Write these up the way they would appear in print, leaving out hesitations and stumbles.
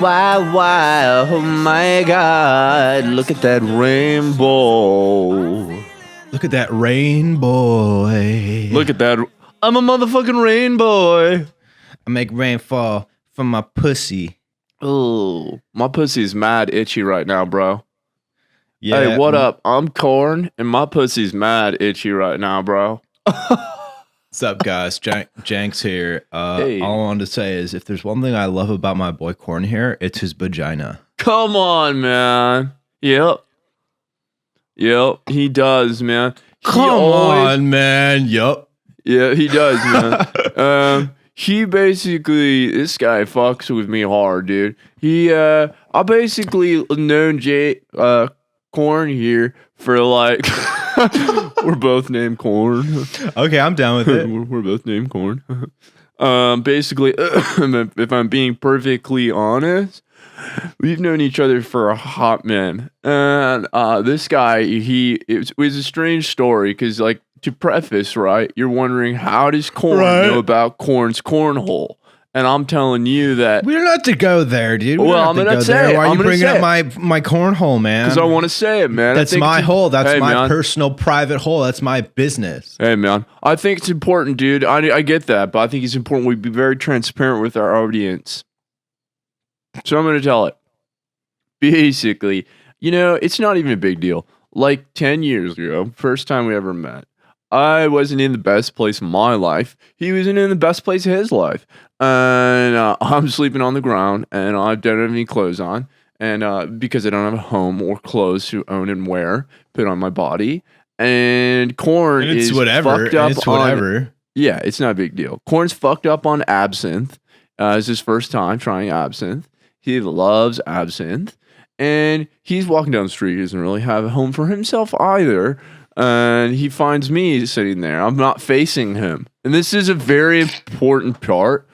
why, oh my God, look at that rainbow. Look at that rainbow. Look at that. I'm a motherfucking rainbow. I make rain fall from my pussy. Oh, my pussy's mad itchy right now, bro. Yeah. Hey, what up? I'm Corn, and my pussy's mad itchy right now, bro. What's up, guys? Janks here. Hey. All I wanted to say is if there's one thing I love about my boy Corn here, it's his vagina. Come on, man. Yep, he does, man. Come on, man. Yup. Yeah, he does, man. He basically, this guy fucks with me hard, dude. I basically known Corn here for like, we're both named Corn. Okay, I'm down with it. We're both named Corn. Basically, if I'm being perfectly honest, we've known each other for a hot minute. And this guy, it was a strange story because, like, to preface, right, you're wondering how does Corn know about Corn's cornhole? And I'm telling you that we don't have to go there, dude. Well, I'm gonna say it. Why are I'm you gonna bringing say up my cornhole, man? because I want to say it, man. That's my hole. That's my man. personal private hole. That's my business. Hey, man. I think it's important, dude. I get that, but I think it's important we be very transparent with our audience. So I'm going to tell it. Basically, it's not even a big deal. Like 10 years ago, first time we ever met, I wasn't in the best place of my life. He wasn't in the best place of his life. And I'm sleeping on the ground, and I don't have any clothes on. And because I don't have a home or clothes to own and wear, put on my body. And Corn is fucked up on... Yeah, it's not a big deal. Corn's fucked up on absinthe. It's his first time trying absinthe. He loves absinthe. And he's walking down the street. He doesn't really have a home for himself either. And he finds me sitting there. I'm not facing him. And this is a very important part.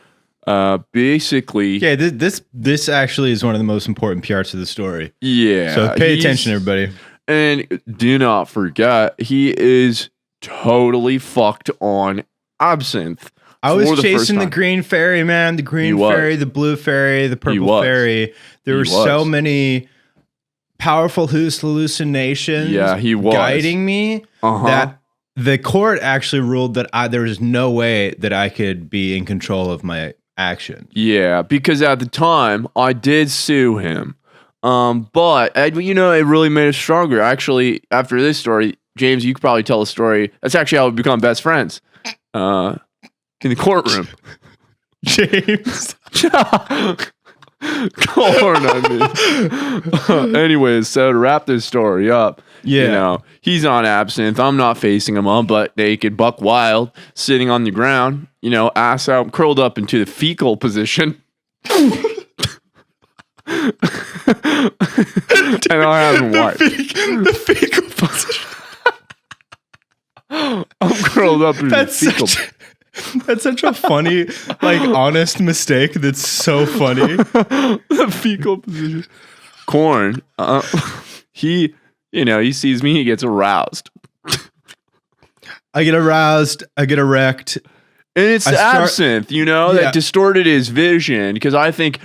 Basically... Yeah, this actually is one of the most important parts of the story. Yeah. So pay attention, everybody. And do not forget, he is totally fucked on absinthe. I was chasing the green fairy, man. The green fairy, the blue fairy, the purple fairy. There were so many powerful hallucinations guiding me that the court actually ruled that there was no way that I could be in control of my action. Yeah, because at the time, I did sue him. But, it really made us stronger. Actually, after this story, James, you could probably tell a story. That's actually how we become best friends. In the courtroom. James. Corn, I mean. Anyways, so to wrap this story up, he's on absinthe. I'm not facing him. I'm butt naked, buck wild, sitting on the ground, ass out, curled up into the fecal position. And I haven't wiped. The fecal position. I'm curled up in the fecal position. That's such a funny, honest mistake. That's so funny. The fecal position. Corn, he sees me, he gets aroused. I get aroused, I get erect. And it's the absinthe, that distorted his vision. Because I think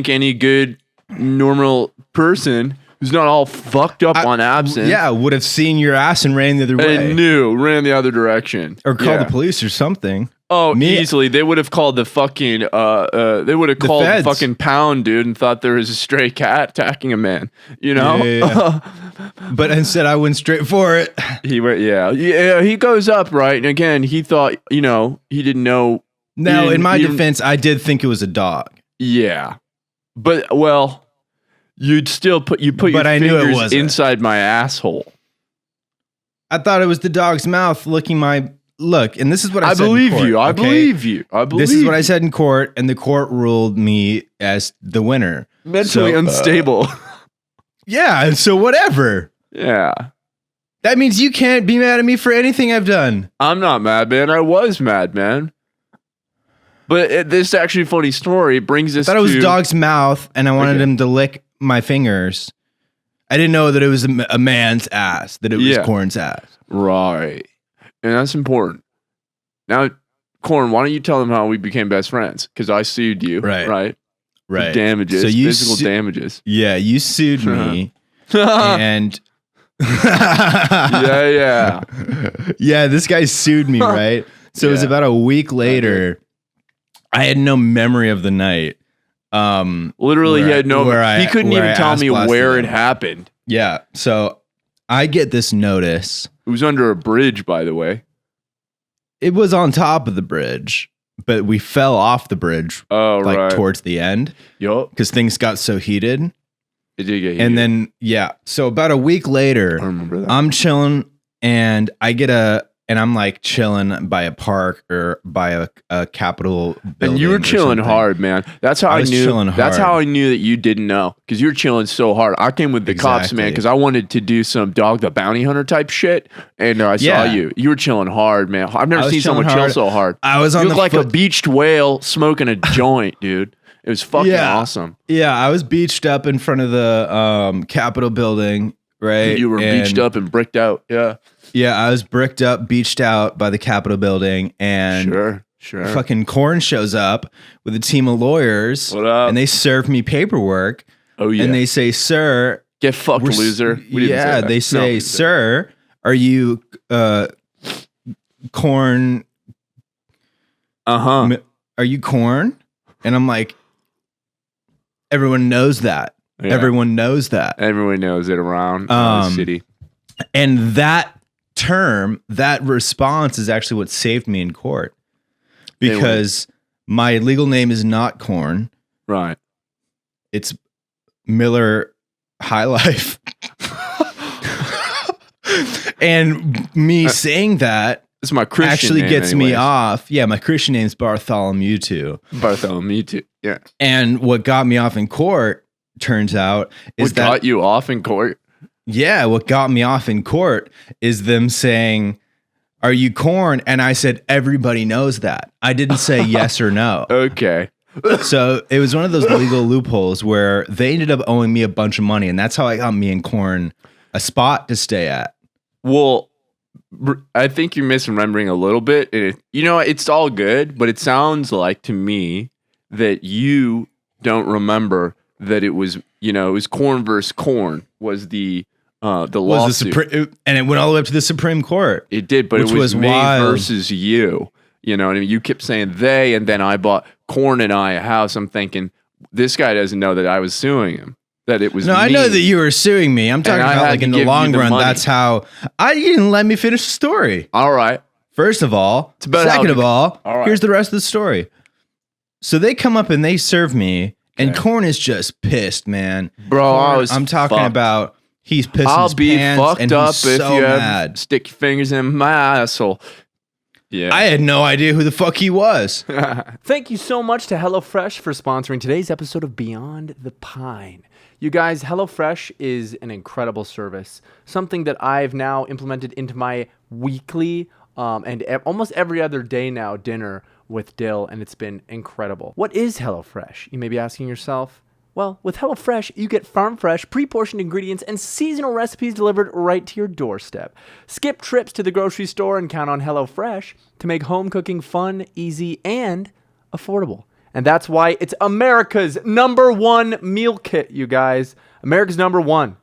any good, normal person who's not all fucked up on absinthe. Yeah, would have seen your ass and ran the other way. And ran the other direction. Or called the police or something. Oh, easily. They would have called the fucking, they would have called the fucking pound, dude, and thought there was a stray cat attacking a man, Yeah. But instead I went straight for it. He goes up, right? And again, he thought, he didn't know. Now, in my defense, I did think it was a dog. Yeah. But, well... You'd still put your fingers inside my asshole. I thought it was the dog's mouth licking my... Look, and this is what I said believe in court. I believe you. This is what I said in court, and the court ruled me as the winner. Mentally unstable. Yeah, so whatever. Yeah. That means you can't be mad at me for anything I've done. I'm not mad, man. I was mad, man. But this actually funny story brings us to... I thought it was dog's mouth, and I wanted him to lick my fingers. I didn't know that it was a man's ass, that it was Corn's ass. Right. And that's important. Now, Corn, why don't you tell them how we became best friends? Because I sued you, right? Right. Damages. So physical damages. Yeah, you sued me. And yeah. This guy sued me, right? So it was about a week later. I had no memory of the night. Literally, he had no. He couldn't even tell me where it happened. Yeah. So I get this notice. It was under a bridge, by the way. It was on top of the bridge, but we fell off the bridge. Towards the end. Yup. Because things got so heated. It did get heated. And then so about a week later, I remember that. I'm chilling, and I'm like chilling by a park or by a Capitol building. And you were chilling hard, man. That's how I knew. That's how I knew that you didn't know, because you were chilling so hard. I came with the cops, man, because I wanted to do some Dog the Bounty Hunter type shit, and I saw you. You were chilling hard, man. I've never seen someone chill so hard. I was on you looked like a beached whale smoking a joint, dude. It was fucking awesome. Yeah, I was beached up in front of the Capitol building, right? You were beached up and bricked out, yeah. Yeah, I was bricked up, beached out by the Capitol building, and sure. Fucking Korn shows up with a team of lawyers. What up? And they serve me paperwork. Oh yeah. And they say, "Sir, get fucked, loser." They say, "Sir, are you Korn? Are you Korn?" And I'm like, everyone knows that. Yeah. Everyone knows that. Everyone knows it around the city. And that response is actually what saved me in court, because my legal name is not Korn. Right. It's Miller High Life. And me saying that it's my Christian actually name gets me off. Yeah, my Christian name's Bartholomew too. Yeah. And what got me off in court, turns out, is what got you off in court? Yeah, what got me off in court is them saying, "Are you Korn?" And I said, "Everybody knows that." I didn't say yes or no. Okay. So it was one of those legal loopholes where they ended up owing me a bunch of money, and that's how I got me and Korn a spot to stay at. Well, I think you're misremembering a little bit. It's all good, but it sounds like to me that you don't remember that it was, it was Korn versus Korn was the lawsuit. And it went all the way up to the Supreme Court. It did, but it was me versus you. You know what I mean? You kept saying they, and then I bought Korn and I a house. I'm thinking, this guy doesn't know that I was suing him. That it was me. I know that you were suing me. I'm talking about like in the long run. That's how you didn't let me finish the story. All right. First of all, second of all, here's the rest of the story. So they come up and they serve me, and Korn is just pissed, man. Bro, I'm talking about he's pissing I'll his be pants, fucked and up he's if so you mad. Stick your fingers in my asshole. Yeah. I had no idea who the fuck he was. Thank you so much to HelloFresh for sponsoring today's episode of Beyond the Pine. You guys, HelloFresh is an incredible service, something that I've now implemented into my weekly and almost every other day now dinner with Dill, and it's been incredible. What is HelloFresh? You may be asking yourself. Well, with HelloFresh, you get farm-fresh, pre-portioned ingredients and seasonal recipes delivered right to your doorstep. Skip trips to the grocery store and count on HelloFresh to make home cooking fun, easy, and affordable. And that's why it's America's #1 meal kit, you guys. America's #1.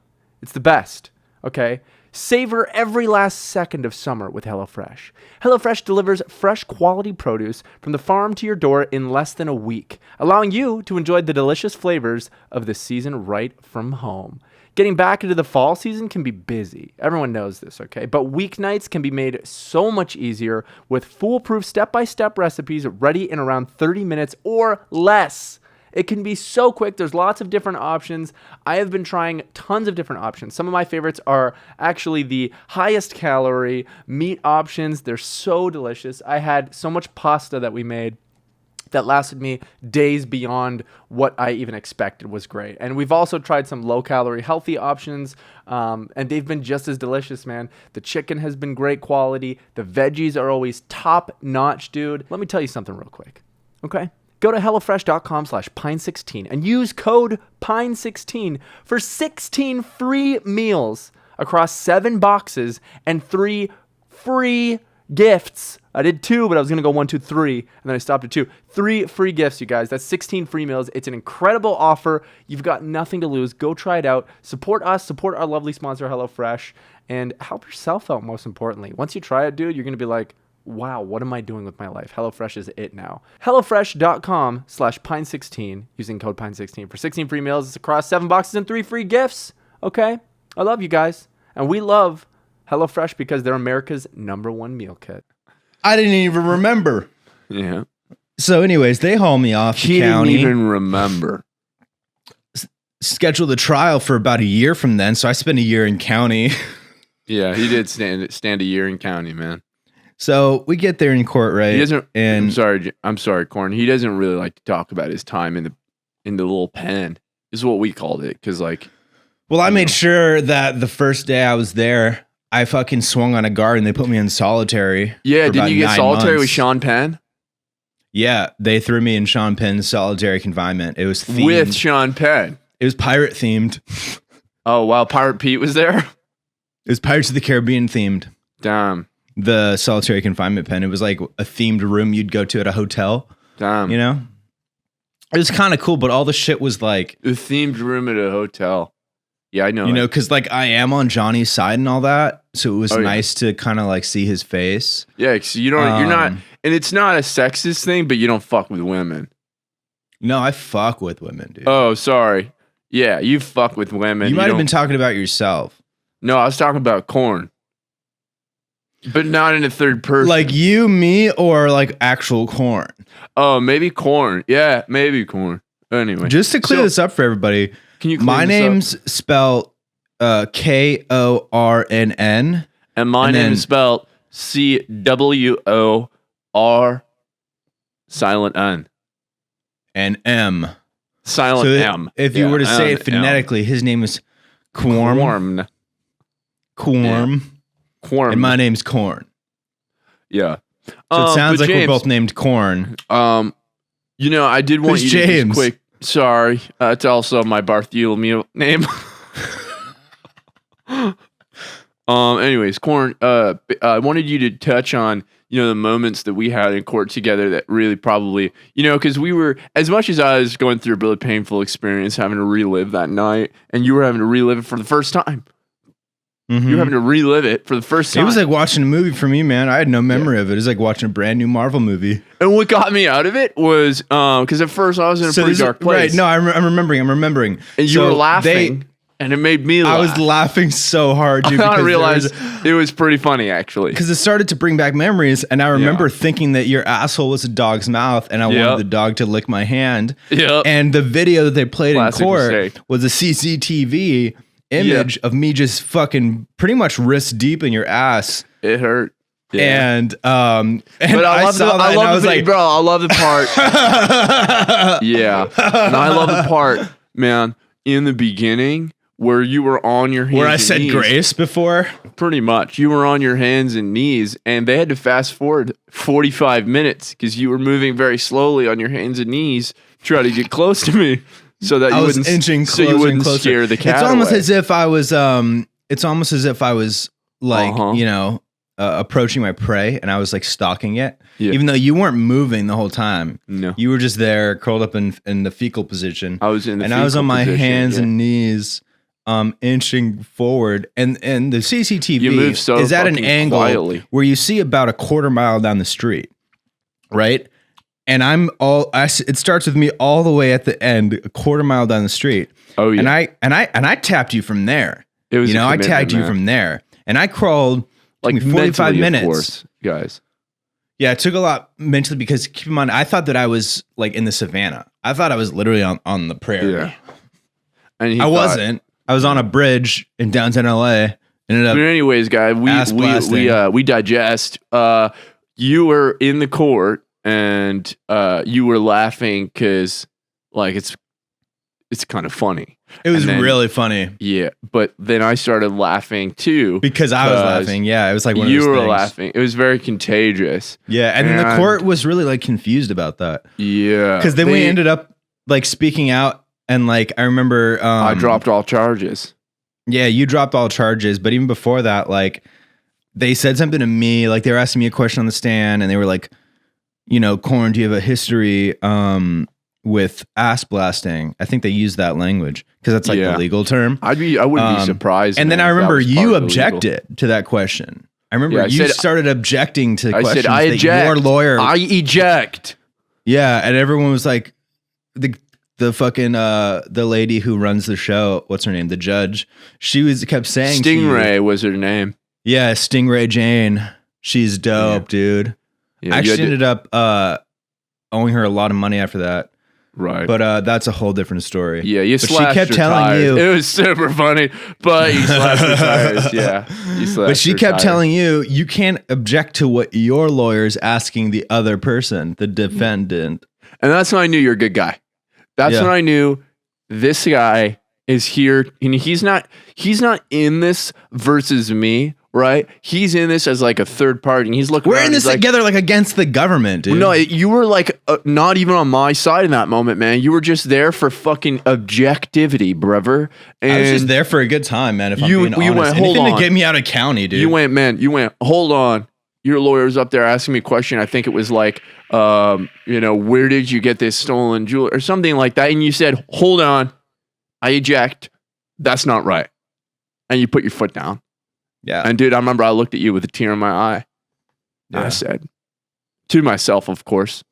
It's the best, okay? Savor every last second of summer with HelloFresh. HelloFresh delivers fresh quality produce from the farm to your door in less than a week, allowing you to enjoy the delicious flavors of the season right from home. Getting back into the fall season can be busy. Everyone knows this, okay? But weeknights can be made so much easier with foolproof step-by-step recipes ready in around 30 minutes or less. It can be so quick. There's lots of different options. I have been trying tons of different options. Some of my favorites are actually the highest calorie meat options. They're so delicious. I had so much pasta that we made that lasted me days beyond what I even expected was great. And we've also tried some low-calorie healthy options, and they've been just as delicious, man. The chicken has been great quality. The veggies are always top-notch, dude. Let me tell you something real quick, okay? Go to HelloFresh.com/Pine16 and use code Pine16 for 16 free meals across 7 boxes and 3 free gifts. I did 2, but I was going to go 1, 2, 3, and then I stopped at 2. 3 free gifts, you guys. That's 16 free meals. It's an incredible offer. You've got nothing to lose. Go try it out. Support us. Support our lovely sponsor, HelloFresh, and help yourself out, most importantly. Once you try it, dude, you're going to be like, wow, what am I doing with my life? HelloFresh is it now. HelloFresh.com/Pine16 using code Pine16 for 16 free meals. It's across 7 boxes and 3 free gifts. Okay? I love you guys. And we love HelloFresh because they're America's #1 meal kit. I didn't even remember. Yeah. So anyways, they haul me off to county. Didn't even remember. Scheduled the trial for about a year from then, so I spent a year in county. Yeah, he did stand a year in county, man. So we get there in court, right? He doesn't. And I'm sorry, Corn. He doesn't really like to talk about his time in the little pen. Is what we called it, because like. Well, I made sure that the first day I was there, I fucking swung on a guard and they put me in solitary. Yeah, didn't you get solitary with Sean Penn? Yeah, they threw me in Sean Penn's solitary confinement. It was themed. With Sean Penn. It was pirate themed. Oh, wow. Pirate Pete was there? It was Pirates of the Caribbean themed. Damn. The solitary confinement pen. It was like a themed room you'd go to at a hotel. Damn. You know? It was kind of cool, but all the shit was like... A themed room at a hotel. Yeah, I know. You know, because like I am on Johnny's side and all that, so it was nice to kind of like see his face. Yeah, because you're not, and it's not a sexist thing, but you don't fuck with women. No, I fuck with women, dude. Oh, sorry. Yeah, you fuck with women. You might have been talking about yourself. No, I was talking about Corn, but not in a third person. Like you, me, or like actual Corn. Oh, maybe Corn. Yeah, maybe Corn. Anyway, just to clear this up for everybody. Can you my name's spelled Kornn, and my name is spelled CWOR silent N and M silent M. If you were to say it phonetically, his name is Quorm. Quorm. And my name's Corn. Yeah. So it sounds like James, we're both named Corn. You know, I did want you to James? just quick. Sorry, it's also my Bartholomew name. Anyways, Corn. I wanted you to touch on the moments that we had in court together that really probably because we were, as much as I was going through a really painful experience having to relive that night, and you were having to relive it for the first time. Mm-hmm. You were having to relive it for the first time. It was like watching a movie for me, man. I had no memory of it. It was like watching a brand new Marvel movie. And what got me out of it was because at first I was in a pretty dark place. Right? No, I'm remembering. And you were laughing, and it made me laugh. I was laughing so hard, dude. I realized it was pretty funny, actually. Because it started to bring back memories, and I remember thinking that your asshole was a dog's mouth, and I wanted the dog to lick my hand. Yep. And the video that they played Classic in court mistake. was a CCTV image of me just fucking pretty much wrist deep in your ass. It hurt. Yeah. And but I love the part. Yeah. And I love the part, man, in the beginning where you were on your hands where I said grace before. Pretty much. You were on your hands and knees, and they had to fast forward 45 minutes because you were moving very slowly on your hands and knees to try to get close to me. So that you wouldn't inching so you wouldn't closer. Scare the cat. It's almost away. as if I was like approaching my prey, and I was like stalking it. Yeah. Even though you weren't moving the whole time. No. You were just there curled up in the fecal position. I was in the and fecal I was on my position, hands and knees inching forward, and the CCTV is at an angle quietly where you see about a quarter mile down the street, right? And it starts with me all the way at the end, a quarter mile down the street. Oh yeah. And I tapped you from there. It was I tagged you from there, and I crawled like 45 minutes, of course, guys. Yeah, it took a lot mentally because keep in mind, I thought that I was like in the savannah. I thought I was literally on the prairie. Yeah. And I wasn't. I was on a bridge in downtown LA. But anyways, guys, we digest. You were in the court. And you were laughing because, like, it's kind of funny. It was really funny. Yeah, but then I started laughing too because I was laughing. Yeah, it was like one of those you were things. Laughing. It was very contagious. Yeah, and then the court was really like confused about that. Yeah, because then we ended up like speaking out, and like I remember I dropped all charges. Yeah, you dropped all charges, but even before that, like they said something to me, like they were asking me a question on the stand, and they were like, you know, Corn, do you have a history with ass blasting? I think they use that language because that's like the legal term. I wouldn't be surprised. And then I remember you objected to that question. I remember you started objecting to questions I that your lawyer. I eject. Yeah, and everyone was like, the fucking the lady who runs the show, what's her name? The judge. She kept saying Stingray was her name. Yeah, Stingray Jane. She's dope, dude. Yeah, I actually ended up owing her a lot of money after that. Right. But that's a whole different story. Yeah, you but slashed she kept her telling tires. you. It was super funny, but you slashed her tires. Yeah. But she kept telling you can't object to what your lawyer's asking the other person, the defendant. And that's when I knew you're a good guy. That's when I knew this guy is here, and he's not in this versus me, right? He's in this as like a third party, and he's looking. We're in this together, like against the government, dude. No, you were like not even on my side in that moment, man. You were just there for fucking objectivity, brother. And I was just there for a good time, man. If I'm being honest, went, hold anything on. to get me out of county, dude. You went, hold on. Your lawyer's up there asking me a question. I think it was like, where did you get this stolen jewelry or something like that? And you said, hold on, I eject. That's not right. And you put your foot down. Yeah. And dude, I remember I looked at you with a tear in my eye. Yeah. I said, to myself, of course.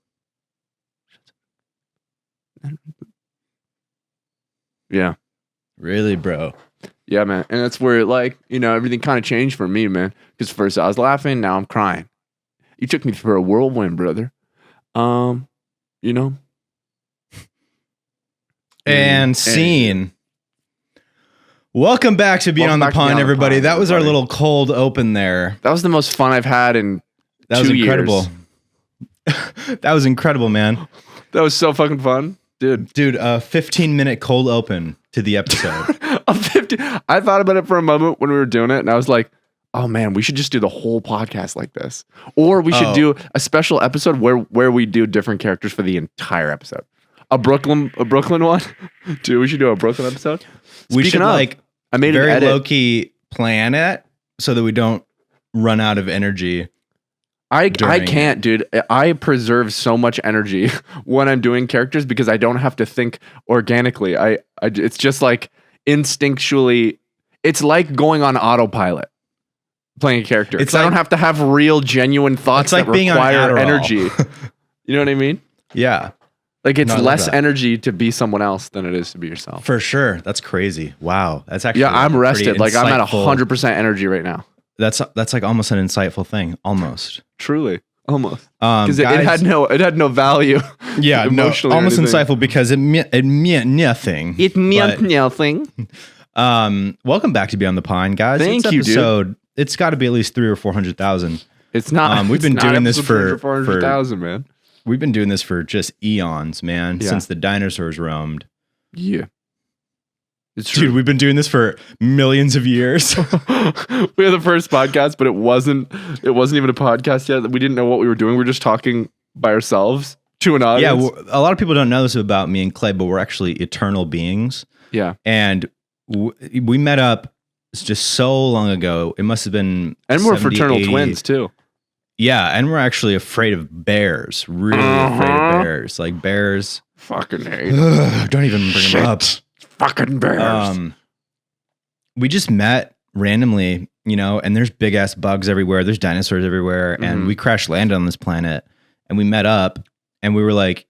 Yeah. Really, bro? Yeah, man. And that's where everything kind of changed for me, man. Because first I was laughing, now I'm crying. You took me for a whirlwind, brother. And scene. Welcome back to Beyond the Pine, everybody. That was our little cold open there. That was the most fun I've had in 2 years. Incredible. That was incredible, man. That was so fucking fun. Dude, a 15-minute cold open to the episode. I thought about it for a moment when we were doing it, and I was like, oh man, we should just do the whole podcast like this. Or we should do a special episode where we do different characters for the entire episode. A Brooklyn one? Dude, we should do a Brooklyn episode. We should I made very low-key plan it so that we don't run out of energy. I can't, dude. I preserve so much energy when I'm doing characters because I don't have to think organically. It's just like instinctually, it's like going on autopilot playing a character. I don't have to have real, genuine thoughts that require energy. You know what I mean? Yeah. Like it's less energy to be someone else than it is to be yourself. For sure. That's crazy. Wow. That's actually I'm rested. Like I'm at 100% energy right now. That's like almost an insightful thing. Almost. Truly. Almost. Because it had no value. Yeah. Emotionally. Almost insightful because it meant nothing. It meant nothing. Welcome back to Beyond the Pine, guys. Thank you, dude. It's got to be at least 300,000 or 400,000. It's not. We've been doing this for 400,000, man. We've been doing this for just eons, man, since the dinosaurs roamed. Yeah. It's true. Dude, we've been doing this for millions of years. We had the first podcast, but it wasn't even a podcast yet. We didn't know what we were doing. We were just talking by ourselves to an audience. Yeah, a lot of people don't know this about me and Clay, but we're actually eternal beings. Yeah. And we met up just so long ago. It must have been And we're fraternal twins, too. Yeah, and we're actually afraid of bears. Really afraid of bears. Like bears. Fucking hate. Don't even bring them up. Fucking bears. We just met randomly, and there's big ass bugs everywhere. There's dinosaurs everywhere. Mm-hmm. And we crash landed on this planet and we met up and we were like,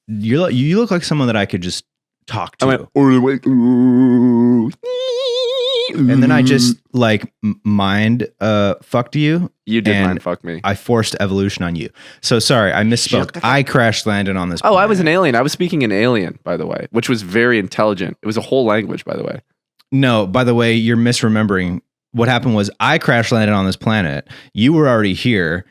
you look like someone that I could just talk to. I went, ooh. And then I just mind fucked you. You did mind fuck me. I forced evolution on you. So sorry, I misspoke. I crash landed on this planet. I was an alien. I was speaking an alien, by the way, which was very intelligent. It was a whole language, by the way. No, by the way, you're misremembering. What happened was I crash landed on this planet. You were already here.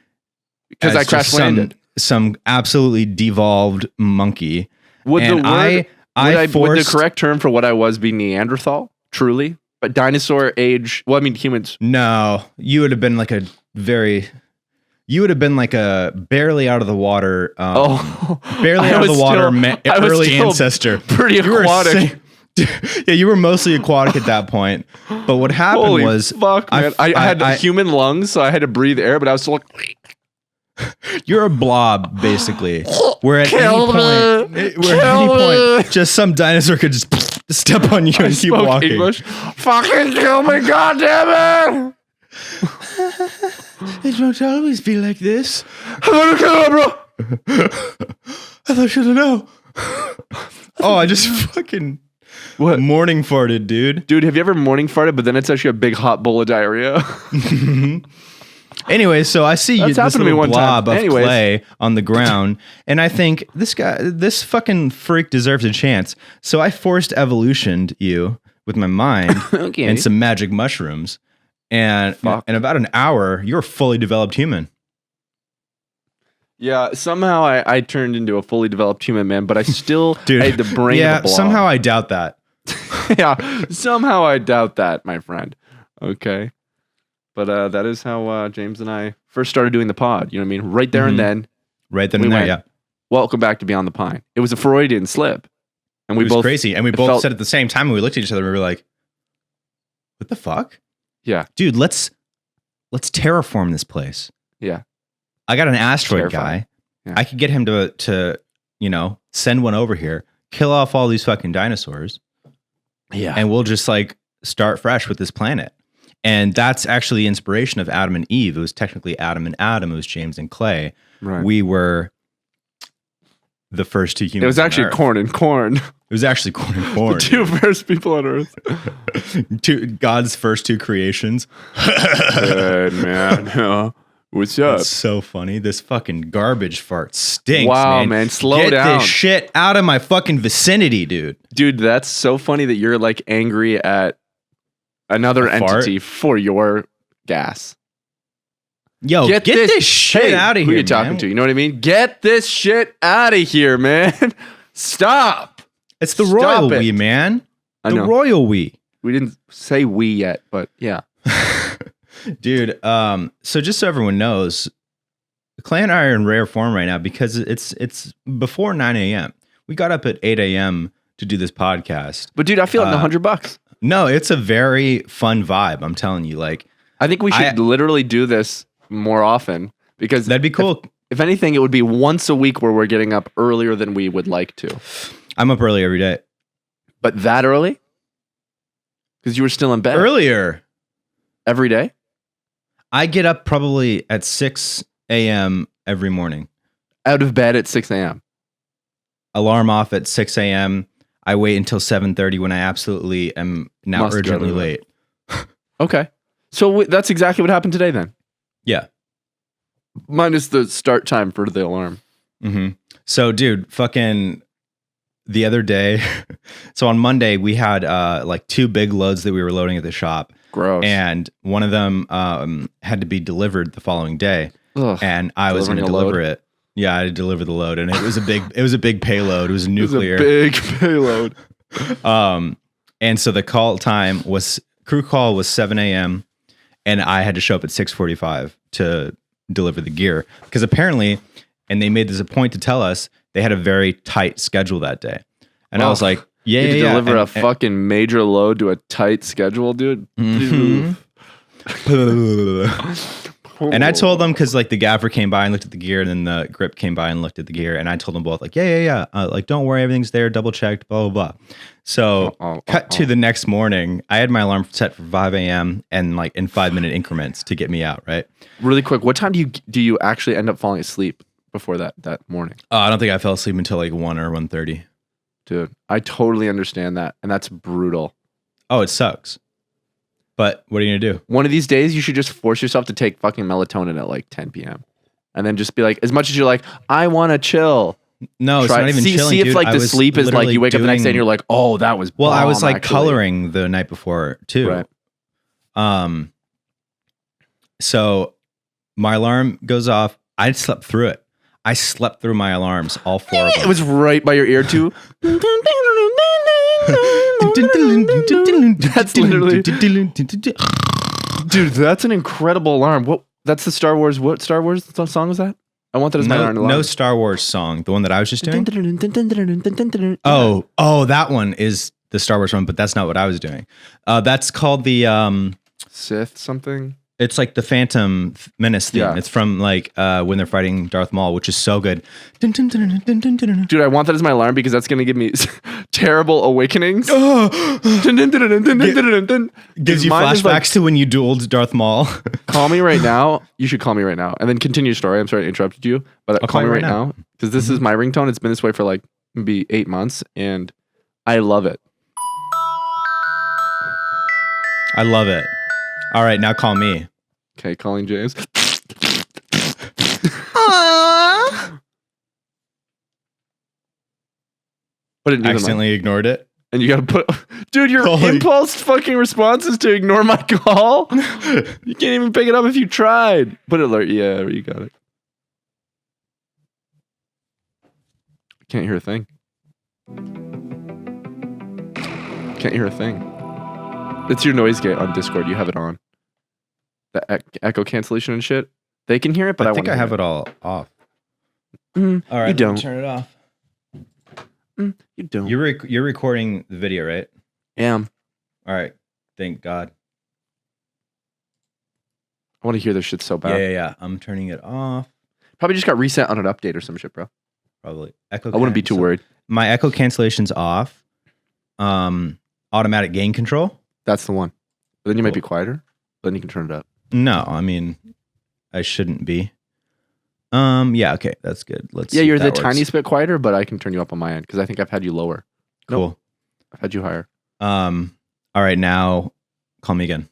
Because I crash landed. Some absolutely devolved monkey. Would the correct term for what I was be Neanderthal? Truly? But dinosaur age, humans. No, you would have been like a barely out of the water. Barely out of the water early ancestor. Pretty aquatic. Yeah, you were mostly aquatic at that point. But what happened was, fuck, man. I had human lungs, so I had to breathe air, but I was still like, you're a blob, basically. Where at any point, just some dinosaur could just step on you and keep walking. English. Fucking kill me, goddammit! It won't always be like this. I'm gonna kill him, bro. I thought you should know. Oh, I just fucking morning farted, dude. Dude, have you ever morning farted, but then it's actually a big hot bowl of diarrhea? Anyway, so I see this little blob of clay on the ground, and I think this fucking freak deserves a chance. So I forced evolutioned you with my mind and some magic mushrooms, and in about an hour, you're a fully developed human. Yeah, somehow I turned into a fully developed human, man, but I still had the brain of a blob. Somehow I doubt that. Yeah, somehow I doubt that, my friend. Okay. But that is how James and I first started doing the pod. You know what I mean? Right there and then. Right then and there, yeah. Welcome back to Beyond the Pine. It was a Freudian slip. And it was crazy. And we both said at the same time, and we looked at each other and we were like, what the fuck? Yeah. Dude, let's terraform this place. Yeah. I got an asteroid guy. Yeah. I could get him to send one over here, kill off all these fucking dinosaurs. Yeah. And we'll just like start fresh with this planet. And that's actually the inspiration of Adam and Eve. It was technically Adam and Adam. It was James and Clay. Right. We were the first two humans. It was actually corn and corn. It was actually corn and corn. The two first people on Earth. God's first two creations. Good, man. What's up? That's so funny. This fucking garbage fart stinks, wow, man. Slow down. Get this shit out of my fucking vicinity, dude. Dude, that's so funny that you're like angry at another entity for your gas. Yo, get this shit out of here. Who you talking to? You know what I mean? Get this shit out of here, man. Stop. It's the royal we, man. The royal we. We didn't say we yet, but yeah. Dude, so just so everyone knows, Clay and I are in rare form right now because it's before 9 a.m. We got up at 8 a.m. to do this podcast. But dude, I feel like $100. No, it's a very fun vibe. I'm telling you, like, I think we should literally do this more often because that'd be cool. If anything, it would be once a week where we're getting up earlier than we would like to. I'm up early every day. But that early? Because you were still in bed. Earlier. Every day? I get up probably at 6 a.m. every morning. Out of bed at 6 a.m. Alarm off at 6 a.m. I wait until 7:30 when I absolutely am now urgently late. Okay. So that's exactly what happened today then? Yeah. Minus the start time for the alarm. Mm-hmm. So, dude, fucking the other day, so on Monday, we had like 2 big loads that we were loading at the shop. Gross. And one of them had to be delivered the following day. Ugh. And I was going to deliver it. Yeah, I had to deliver the load, and it was a big payload. It was nuclear. It was a big payload. And so the crew call was 7 a.m. and I had to show up at 6:45 to deliver the gear because apparently, and they made this a point to tell us they had a very tight schedule that day. And I was like, yeah, deliver a fucking major load to a tight schedule, dude. Mm-hmm. And I told them because like the gaffer came by and looked at the gear, and then the grip came by and looked at the gear, and I told them both like, yeah, like don't worry, everything's there, double checked, blah blah blah. So cut to the next morning, I had my alarm set for 5 a.m. and like in 5-minute increments to get me out. Right. Really quick, what time do you actually end up falling asleep before that morning? I don't think I fell asleep until like 1 or 1:30. Dude, I totally understand that, and that's brutal. Oh, it sucks. But what are you going to do? One of these days, you should just force yourself to take fucking melatonin at like 10 p.m. And then just be like, as much as you're like, I want to chill. No, it's not even chilling, See if like the sleep is like, you wake up the next day and you're like, oh, that was bomb, I was like coloring the night before too. Right. So my alarm goes off. I slept through it. I slept through my alarms, all 4 of them. It was right by your ear too. That's literally, dude. That's an incredible alarm. That's the Star Wars. What Star Wars song was that? I want that as my alarm. No Star Wars song. The one that I was just doing. Oh, that one is the Star Wars one, but that's not what I was doing. That's called the Sith something. It's like the Phantom Menace theme. Yeah. It's from like when they're fighting Darth Maul, which is so good. Dude, I want that as my alarm because that's going to give me terrible awakenings. Gives you flashbacks to when you dueled Darth Maul. Call me right now. You should call me right now. And then continue your story. I'm sorry I interrupted you, but call me right now because this is my ringtone. It's been this way for like maybe 8 months and I love it. I love it. All right, now call me. Okay, calling James. But it accidentally ignored it. And you gotta put, dude, your impulse fucking response is to ignore my call. You can't even pick it up if you tried. Put alert. Yeah, you got it. Can't hear a thing. Can't hear a thing. It's your noise gate on Discord. You have it on. The echo cancellation and shit. They can hear it, but I think I have it all off. All right, you don't turn it off. You don't. You're recording the video, right? Am. All right. Thank God. I want to hear this shit so bad. Yeah. I'm turning it off. Probably just got reset on an update or some shit, bro. Probably. I wouldn't be too worried. My echo cancellation's off. Automatic gain control. That's the one. But then you might be quieter. But then you can turn it up. No, I mean, I shouldn't be. Yeah, okay, that's good. Let's. Yeah, you're the tiniest bit quieter, but I can turn you up on my end because I think I've had you lower. Cool. Nope, I've had you higher. All right, now call me again.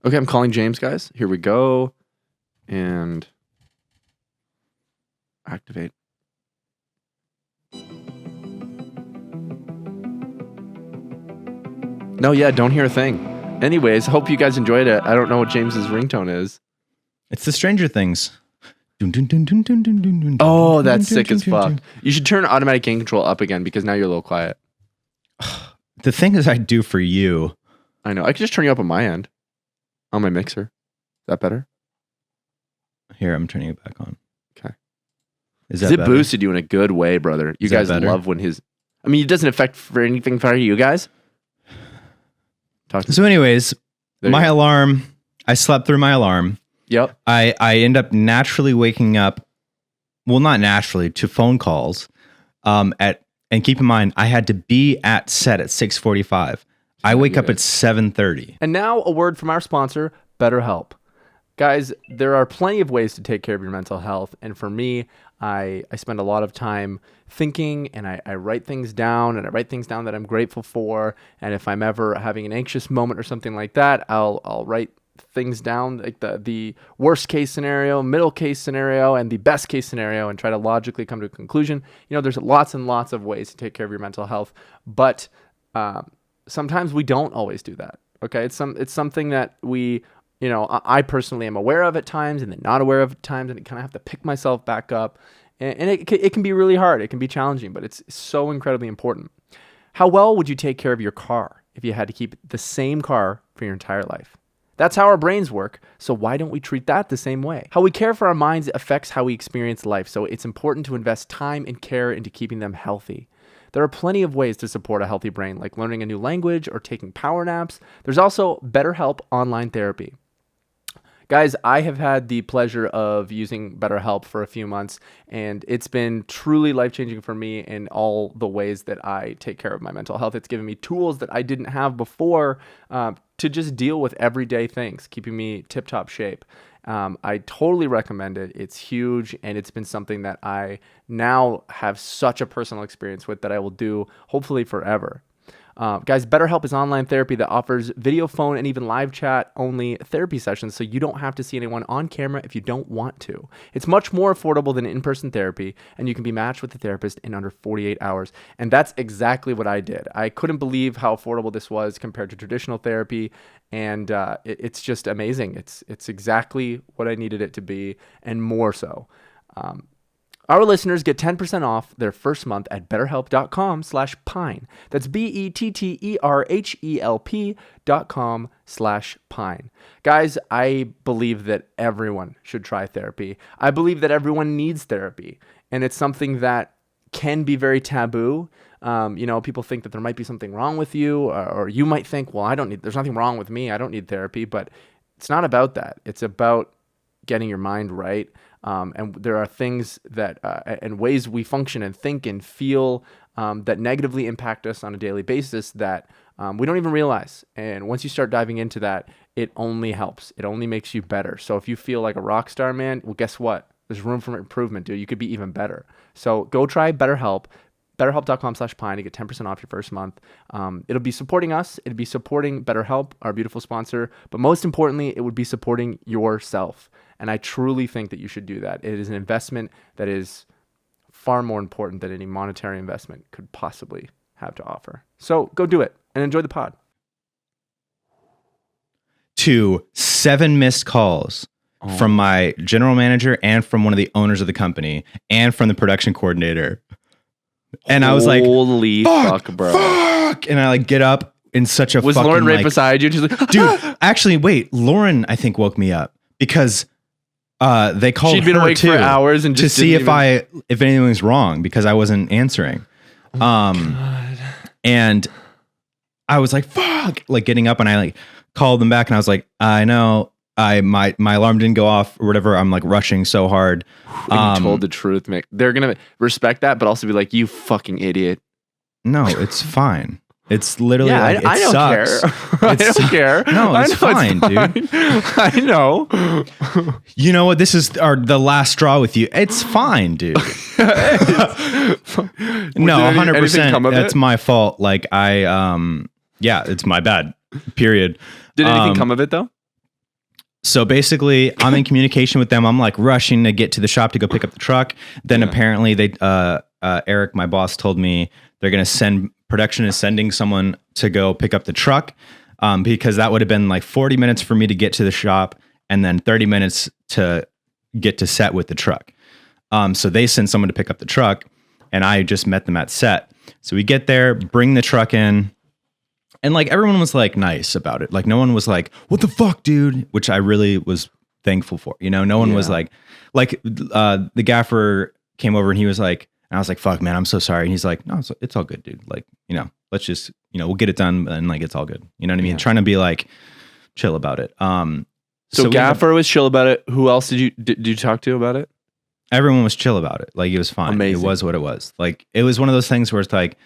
Okay, I'm calling James, guys. Here we go, and activate. No, yeah, don't hear a thing. Anyways, hope you guys enjoyed it. I don't know what James's ringtone is. It's the Stranger Things. Oh, that's sick as fuck. You should turn automatic gain control up again because now you're a little quiet. The thing is I do for you. I know. I could just turn you up on my end. On my mixer. Is that better? Here, I'm turning it back on. Okay. Is it boosted you in a good way, brother. You guys love when his... I mean, it doesn't affect for anything for you guys. So anyways, my alarm, I slept through my alarm. Yep. I end up naturally waking up, well, not naturally, to phone calls. And keep in mind, I had to be at set at 6:45. I wake up at 7:30. And now a word from our sponsor, BetterHelp. Guys, there are plenty of ways to take care of your mental health. And for me, I spend a lot of time thinking and I write things down and I write things down that I'm grateful for. And if I'm ever having an anxious moment or something like that, I'll write things down, like the worst case scenario, middle case scenario, and the best case scenario, and try to logically come to a conclusion. You know, there's lots and lots of ways to take care of your mental health, but sometimes we don't always do that. Okay, it's something that we, you know, I personally am aware of at times, and then not aware of at times, and I kind of have to pick myself back up, and it can be really hard. It can be challenging, but it's so incredibly important. How well would you take care of your car if you had to keep the same car for your entire life? That's how our brains work, so why don't we treat that the same way? How we care for our minds affects how we experience life, so it's important to invest time and care into keeping them healthy. There are plenty of ways to support a healthy brain, like learning a new language or taking power naps. There's also BetterHelp online therapy. Guys, I have had the pleasure of using BetterHelp for a few months, and it's been truly life-changing for me in all the ways that I take care of my mental health. It's given me tools that I didn't have before to just deal with everyday things, keeping me tip-top shape. I totally recommend it. It's huge, and it's been something that I now have such a personal experience with that I will do hopefully forever. Guys, BetterHelp is online therapy that offers video, phone, and even live chat only therapy sessions, so you don't have to see anyone on camera if you don't want to. It's much more affordable than in-person therapy, and you can be matched with a therapist in under 48 hours. And that's exactly what I did. I couldn't believe how affordable this was compared to traditional therapy, and it's just amazing. It's exactly what I needed it to be, and more so. Our listeners get 10% off their first month at betterhelp.com/pine. That's BetterHelp.com/pine. Guys, I believe that everyone should try therapy. I believe that everyone needs therapy. And it's something that can be very taboo. People think that there might be something wrong with you, or you might think, well, there's nothing wrong with me. I don't need therapy, but it's not about that. It's about getting your mind right. And there are things that, and ways we function and think and feel, that negatively impact us on a daily basis that, we don't even realize. And once you start diving into that, it only helps. It only makes you better. So if you feel like a rock star, man, well, guess what? There's room for improvement, dude. You could be even better. So go try BetterHelp. BetterHelp.com/Pine to get 10% off your first month. It'll be supporting us. It'll be supporting BetterHelp, our beautiful sponsor. But most importantly, it would be supporting yourself. And I truly think that you should do that. It is an investment that is far more important than any monetary investment could possibly have to offer. So go do it and enjoy the pod. To 7 missed calls from my general manager and from one of the owners of the company and from the production coordinator. And I was like, holy fuck, bro. Fuck! And I like get up in such a Was fucking, Lauren right beside you? She's like, dude, actually, wait, Lauren, I think woke me up because they called she'd been her awake too for hours and just to see if anything was wrong because I wasn't answering. And I was like, fuck, like getting up, and I like called them back, and I was like, I know my alarm didn't go off or whatever. I'm like rushing so hard. You told the truth, Mick. They're gonna respect that, but also be like, you fucking idiot. No, it's fine. It's literally like, I don't sucks. care. I don't care. No, it's fine, dude. I know. You know what? This is the last straw with you. It's fine, dude. No, 100%. That's my fault. Like it's my bad. Period. Did anything come of it though? So basically, I'm in communication with them. I'm like rushing to get to the shop to go pick up the truck. Then apparently they, Eric, my boss, told me they're going to production is sending someone to go pick up the truck, because that would have been like 40 minutes for me to get to the shop and then 30 minutes to get to set with the truck. So they sent someone to pick up the truck, and I just met them at set. So we get there, bring the truck in. And like everyone was like nice about it. Like no one was like, "What the fuck, dude?" Which I really was thankful for. You know, no one was like the gaffer came over and he was like, and I was like, "Fuck, man, I'm so sorry." And he's like, "No, it's all good, dude. Like, let's just, we'll get it done and like it's all good." You know what I mean? Trying to be like chill about it. So gaffer was chill about it. Who else did you talk to about it? Everyone was chill about it. Like it was fine. Amazing. It was what it was. Like it was one of those things where it's like,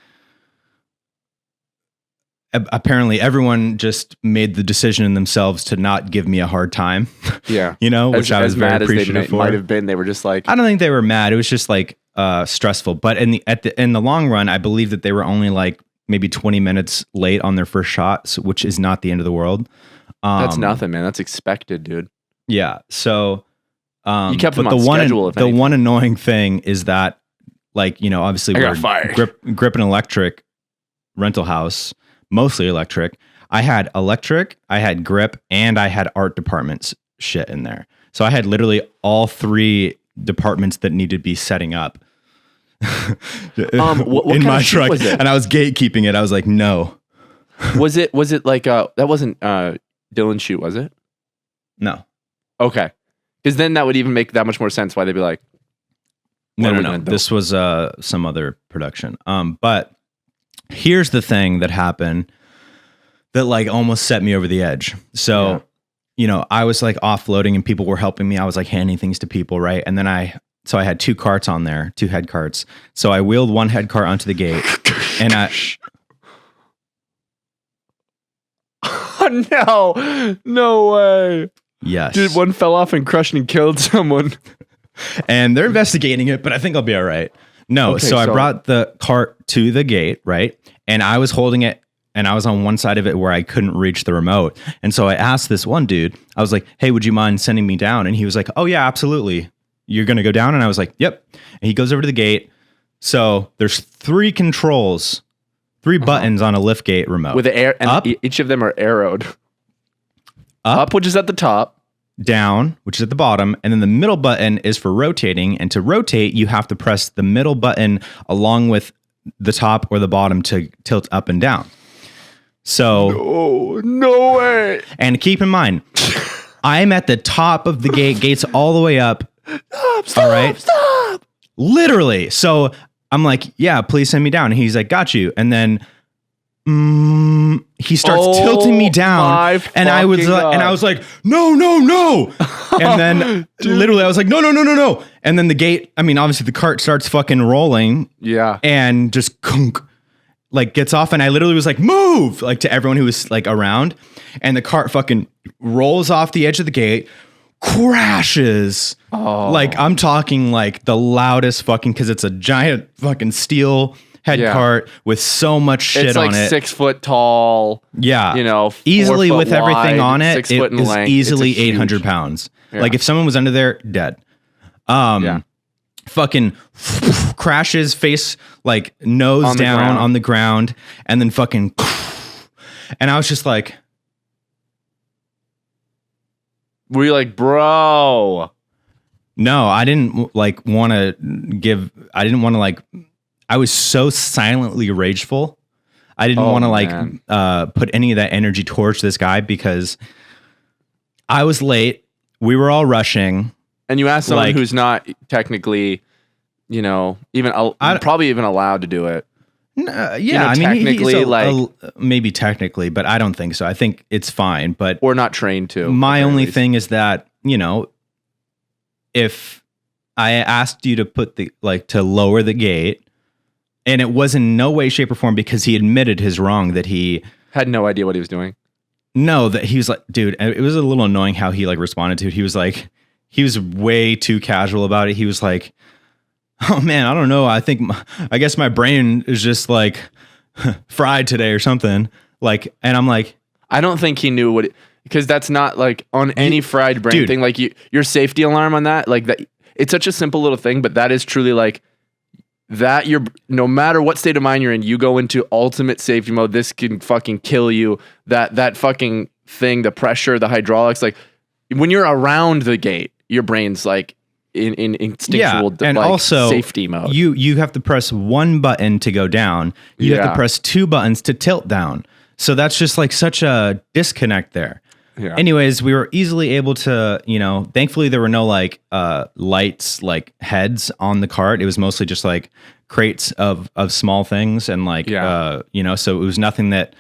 apparently everyone just made the decision in themselves to not give me a hard time. Yeah. Which I was very appreciative for. Might have been. They were just like, I don't think they were mad. It was just like stressful. But in the long run, I believe that they were only like maybe 20 minutes late on their first shot, which is not the end of the world. That's nothing, man. That's expected, dude. Yeah. So you kept them on schedule. The one annoying thing is that, like, obviously we're Grip and Electric rental house. Mostly electric. I had electric, I had Grip, and I had art departments shit in there. So I had literally all 3 departments that needed to be setting up what in my truck truck. Was it? And I was gatekeeping it. I was like, no. Was it like that wasn't Dylan's shoot, was it? No. Okay. Because then that would even make that much more sense why they'd be like, no. This was some other production. But here's the thing that happened that like almost set me over the edge. So, I was like offloading and people were helping me. I was like handing things to people, right? And then I had 2 carts on there, 2 head carts. So I wheeled one head cart onto the gate and Oh, no way. Yes. Dude, one fell off and crushed and killed someone. And they're investigating it, but I think I'll be all right. No, okay, so I brought the cart to the gate, right? And I was holding it, and I was on one side of it where I couldn't reach the remote. And so I asked this one dude, I was like, "Hey, would you mind sending me down?" And he was like, "Oh yeah, absolutely. You're going to go down?" And I was like, "Yep." And he goes over to the gate. So there's 3 controls, 3 buttons on a lift gate remote. With the air, and up, each of them are arrowed. Up, which is at the top. Down, which is at the bottom, and then the middle button is for rotating. And to rotate, you have to press the middle button along with the top or the bottom to tilt up and down. So, no way. And keep in mind, I'm at the top of the gate, gates all the way up. Stop, all right, stop. Literally. So I'm like, yeah, please send me down. And he's like, got you. And then he starts tilting me down, and I was like, no. And then literally I was like, no. And then the gate, I mean, obviously the cart starts fucking rolling. Yeah. And just like gets off, and I literally was like, move, like to everyone who was like around, and the cart fucking rolls off the edge of the gate, crashes. Oh. Like I'm talking like the loudest fucking, because it's a giant fucking steel head cart with so much shit on it. It's like 6 foot tall. Yeah. You know, easily with wide, everything on it, 6 foot in is length. easily 800 pounds. Yeah. Like if someone was under there, dead. Fucking crashes, face like nose on down on the ground, and then fucking, and I was just like, were you like, bro? No, I didn't like want to like, I was so silently rageful. I didn't want to like put any of that energy towards this guy because I was late. We were all rushing. And you asked someone who's not technically, you know, even probably even allowed to do it. Yeah, you know, I mean, technically, maybe technically, but I don't think so. I think it's fine. But we're not trained to. My only thing is that, you know, if I asked you to put to lower the gate, and it was in no way, shape, or form because he admitted his wrong, that he had no idea what he was doing. No, that he was like, dude, it was a little annoying how he like responded to it. He was like, he was way too casual about it. He was like, oh man, I don't know. I guess my brain is just like fried today or something. Like, and I'm like, I don't think he knew because that's not like on any fried brain thing. Like your safety alarm on that, like that, it's such a simple little thing, but that is truly like that. No matter what state of mind you're in, you go into ultimate safety mode. This can fucking kill you. That fucking thing, the pressure, the hydraulics, like when you're around the gate, your brain's like in instinctual and like also safety mode. You have to press one button to go down. You have to press 2 buttons to tilt down. So that's just like such a disconnect there. Yeah. Anyways, we were easily able to, you know, thankfully there were no like lights, like heads on the cart. It was mostly just like crates of small things, and like you know, so it was nothing that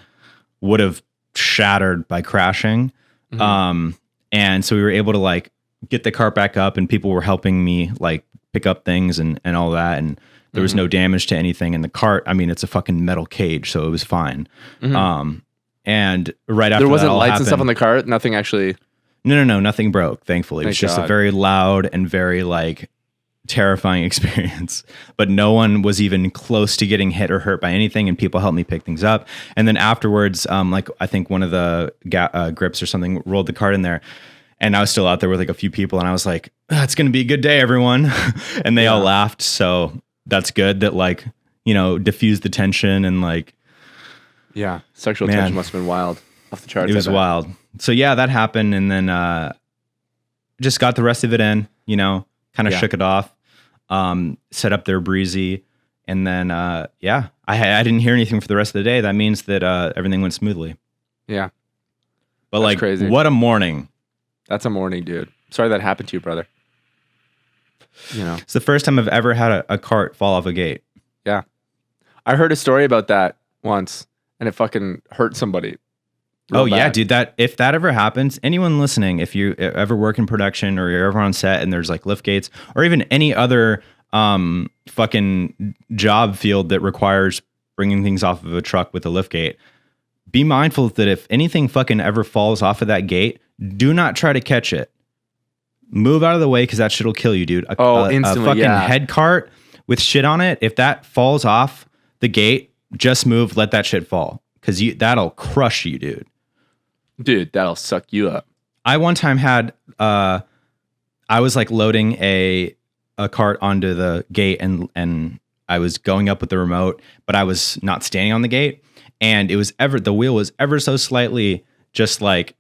would have shattered by crashing. Mm-hmm. And so we were able to like get the cart back up, and people were helping me like pick up things and all that, and there was no damage to anything in the cart. I mean, it's a fucking metal cage, so it was fine. Mm-hmm. And right after there wasn't that lights and stuff on the cart. Nothing actually. No, nothing broke. Thankfully, it was just a very loud and very like terrifying experience. But no one was even close to getting hit or hurt by anything, and people helped me pick things up. And then afterwards, like I think one of the grips or something rolled the cart in there, and I was still out there with like a few people, and I was like, "It's gonna be a good day, everyone," and they all laughed. So that's good. That like, you know, diffused the tension and like. Yeah, sexual tension must have been wild, off the charts. It was wild. So yeah, that happened, and then just got the rest of it in, you know, kind of shook it off, set up their breezy, and then I didn't hear anything for the rest of the day. That means that everything went smoothly. Yeah, but that's like crazy. What a morning! That's a morning, dude. Sorry that happened to you, brother. You know, it's the first time I've ever had a cart fall off a gate. Yeah, I heard a story about that once. And it fucking hurt somebody. Oh yeah, dude. If that ever happens, anyone listening, if you ever work in production or you're ever on set and there's like lift gates or even any other fucking job field that requires bringing things off of a truck with a lift gate, be mindful that if anything fucking ever falls off of that gate, do not try to catch it. Move out of the way, because that shit will kill you, dude. Instantly, a fucking head cart with shit on it. If that falls off the gate, just move, let that shit fall, because that'll crush you, dude. Dude, that'll suck you up. I one time had, I was like loading a cart onto the gate, and I was going up with the remote, but I was not standing on the gate, and the wheel was ever so slightly just like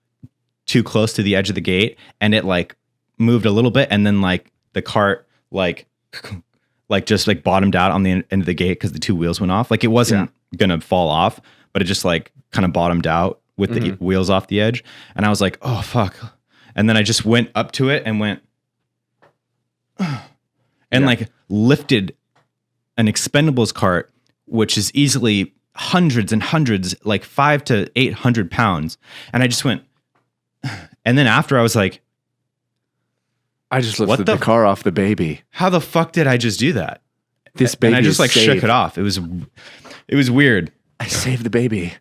too close to the edge of the gate, and it like moved a little bit, and then like the cart like just like bottomed out on the end of the gate because the two wheels went off. Like it wasn't gonna fall off, but it just like kind of bottomed out with the wheels off the edge. And I was like, oh fuck. And then I just went up to it and went and like lifted an expendables cart, which is easily hundreds and hundreds, like 500 to 800 pounds. And I just went, and then after I was like, I just lifted the car off the baby. How the fuck did I just do that? This baby, and I just like shook it off. It was weird. I saved the baby.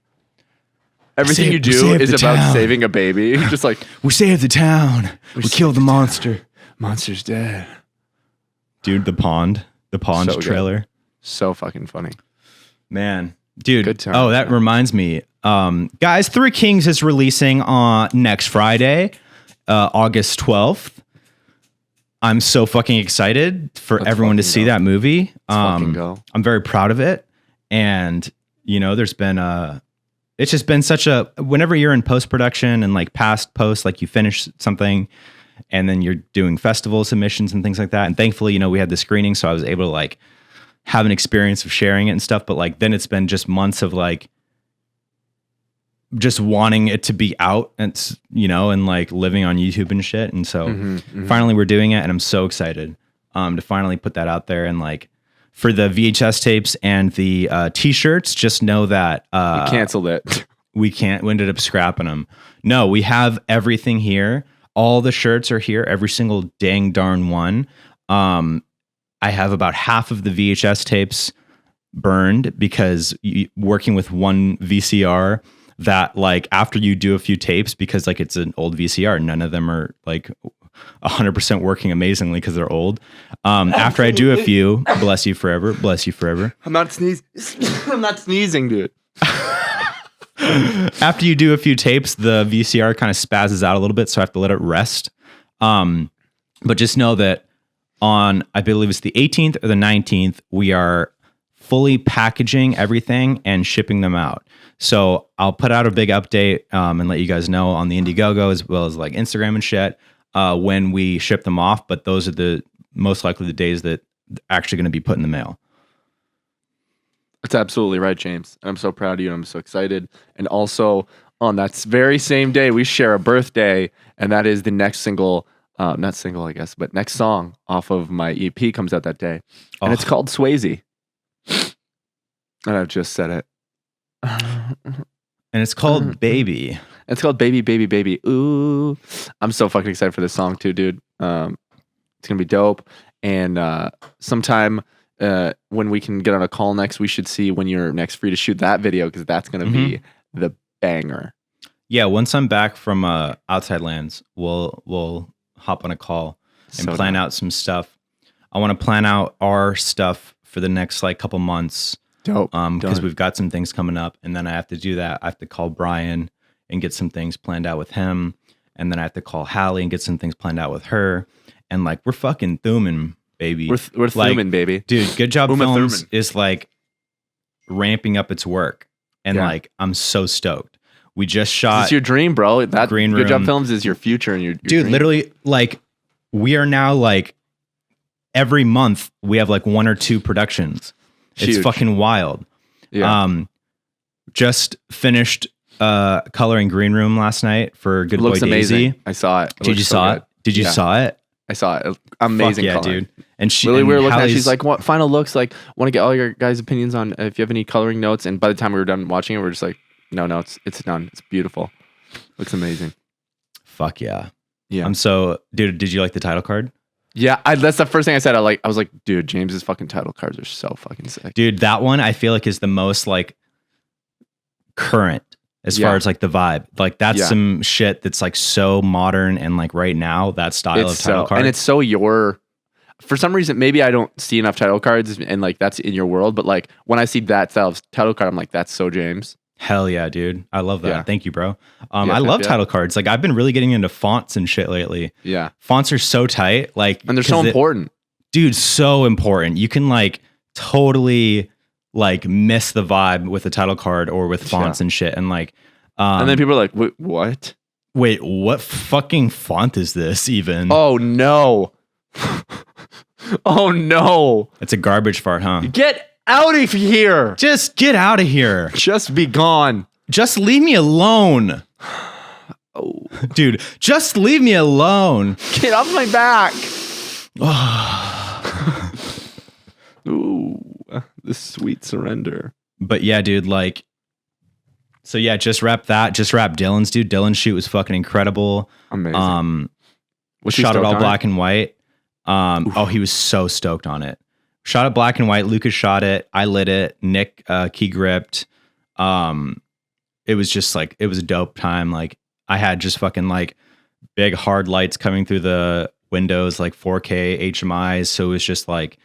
Everything you do is about saving a baby. Just like, we saved the town. We killed the monster. Monster's dead. Dude, the pond so trailer. Good. So fucking funny. Man. Dude. Good time. Oh, that reminds me. Guys, Three Kings is releasing on next Friday, August 12th. I'm so fucking excited for everyone to see that movie. Go. I'm very proud of it. And, you know, there's been it's just been such a, whenever you're in post-production and like past post, like you finish something and then you're doing festival submissions and things like that. And thankfully, you know, we had the screening, so I was able to like have an experience of sharing it and stuff. But like, then it's been just months of like, just wanting it to be out and, you know, and like living on YouTube and shit. And so finally we're doing it, and I'm so excited to finally put that out there. And like, for the VHS tapes and the t-shirts, just know that we canceled it. We ended up scrapping them. No, we have everything here. All the shirts are here, every single dang darn one. I have about half of the VHS tapes burned because working with one VCR, that like after you do a few tapes, because like it's an old VCR, none of them are like 100% working amazingly because they're old. After I do a few, bless you forever. I'm not sneezing. I'm not sneezing, dude. After you do a few tapes, the VCR kind of spazzes out a little bit, so I have to let it rest. But just know that on, I believe it's the 18th or the 19th, we are fully packaging everything and shipping them out. So I'll put out a big update and let you guys know on the Indiegogo, as well as like Instagram and shit, when we ship them off. But those are the most likely the days that they're actually going to be put in the mail. That's absolutely right, James. And I'm so proud of you. And I'm so excited. And also on that very same day, we share a birthday, and that is the next single, not single, I guess, but next song off of my EP comes out that day. And it's called Swayze. And I've just said it. And it's called Baby. It's called Baby, Baby, Baby. Ooh. I'm so fucking excited for this song too, dude. It's going to be dope. And sometime when we can get on a call next, we should see when you're next free to shoot that video, because that's going to be the banger. Yeah, once I'm back from outside lands, we'll hop on a call and plan out some stuff. I want to plan out our stuff for the next like couple months. Dope. Because we've got some things coming up, and then I have to do that. I have to call Brian and get some things planned out with him, and then I have to call Hallie and get some things planned out with her. And like, we're fucking thumbing, baby. We're thumbing, baby. Dude, Good Job Films is like ramping up its work, and like, I'm so stoked. We just shot. It's your dream, bro. That Green Room. Good Job Films is your future, and your dude. Dream. Literally, like, we are now like every month we have like 1 or 2 productions. It's fucking wild. Yeah. Just finished coloring Green Room last night for Good Boy Daisy. Amazing. I saw it. Did you saw it? Did you saw it? I saw it. Amazing. Fuck yeah, coloring. dude. And she really, and we were looking at. Hallie's, She's like, "What final looks like? Want to get all your guys' opinions on if you have any coloring notes?" And by the time we were done watching it, we are just like, "No, it's done. It's beautiful. Looks amazing." Fuck yeah. Yeah. I'm so, dude. Did you like the title card? Yeah, that's the first thing I said. I was like, dude, James's fucking title cards are so fucking sick. Dude, that one I feel like is the most like current as far as like the vibe. Like that's some shit that's like so modern, and like right now that style of title card. And it's so for some reason, maybe I don't see enough title cards and like that's in your world, but like when I see that style of title card, I'm like, that's so James. Hell yeah, dude. I love that. Yeah. Thank you, bro. I love title cards. Like I've been really getting into fonts and shit lately. Yeah. Fonts are so tight. Like, and they're so important. Dude, so important. You can like totally like miss the vibe with a title card or with fonts and shit. And like, and then people are like, wait, what? Wait, what fucking font is this even? Oh no. Oh no. It's a garbage fart, huh? Get out of here. Just get out of here. Just be gone. Just leave me alone. Oh. Dude, just leave me alone. Get off my back. Ooh, the sweet surrender. But yeah, dude, like, so yeah, just wrap that. Just wrap Dylan's, dude. Dylan's shoot was fucking incredible. Amazing. Shot it all black and white. Oh, he was so stoked on it. Shot it black and white. Lucas shot it. I lit it. Nick key gripped. It was just like, it was a dope time. Like, I had just fucking like big hard lights coming through the windows, like 4K HMIs. So it was just like,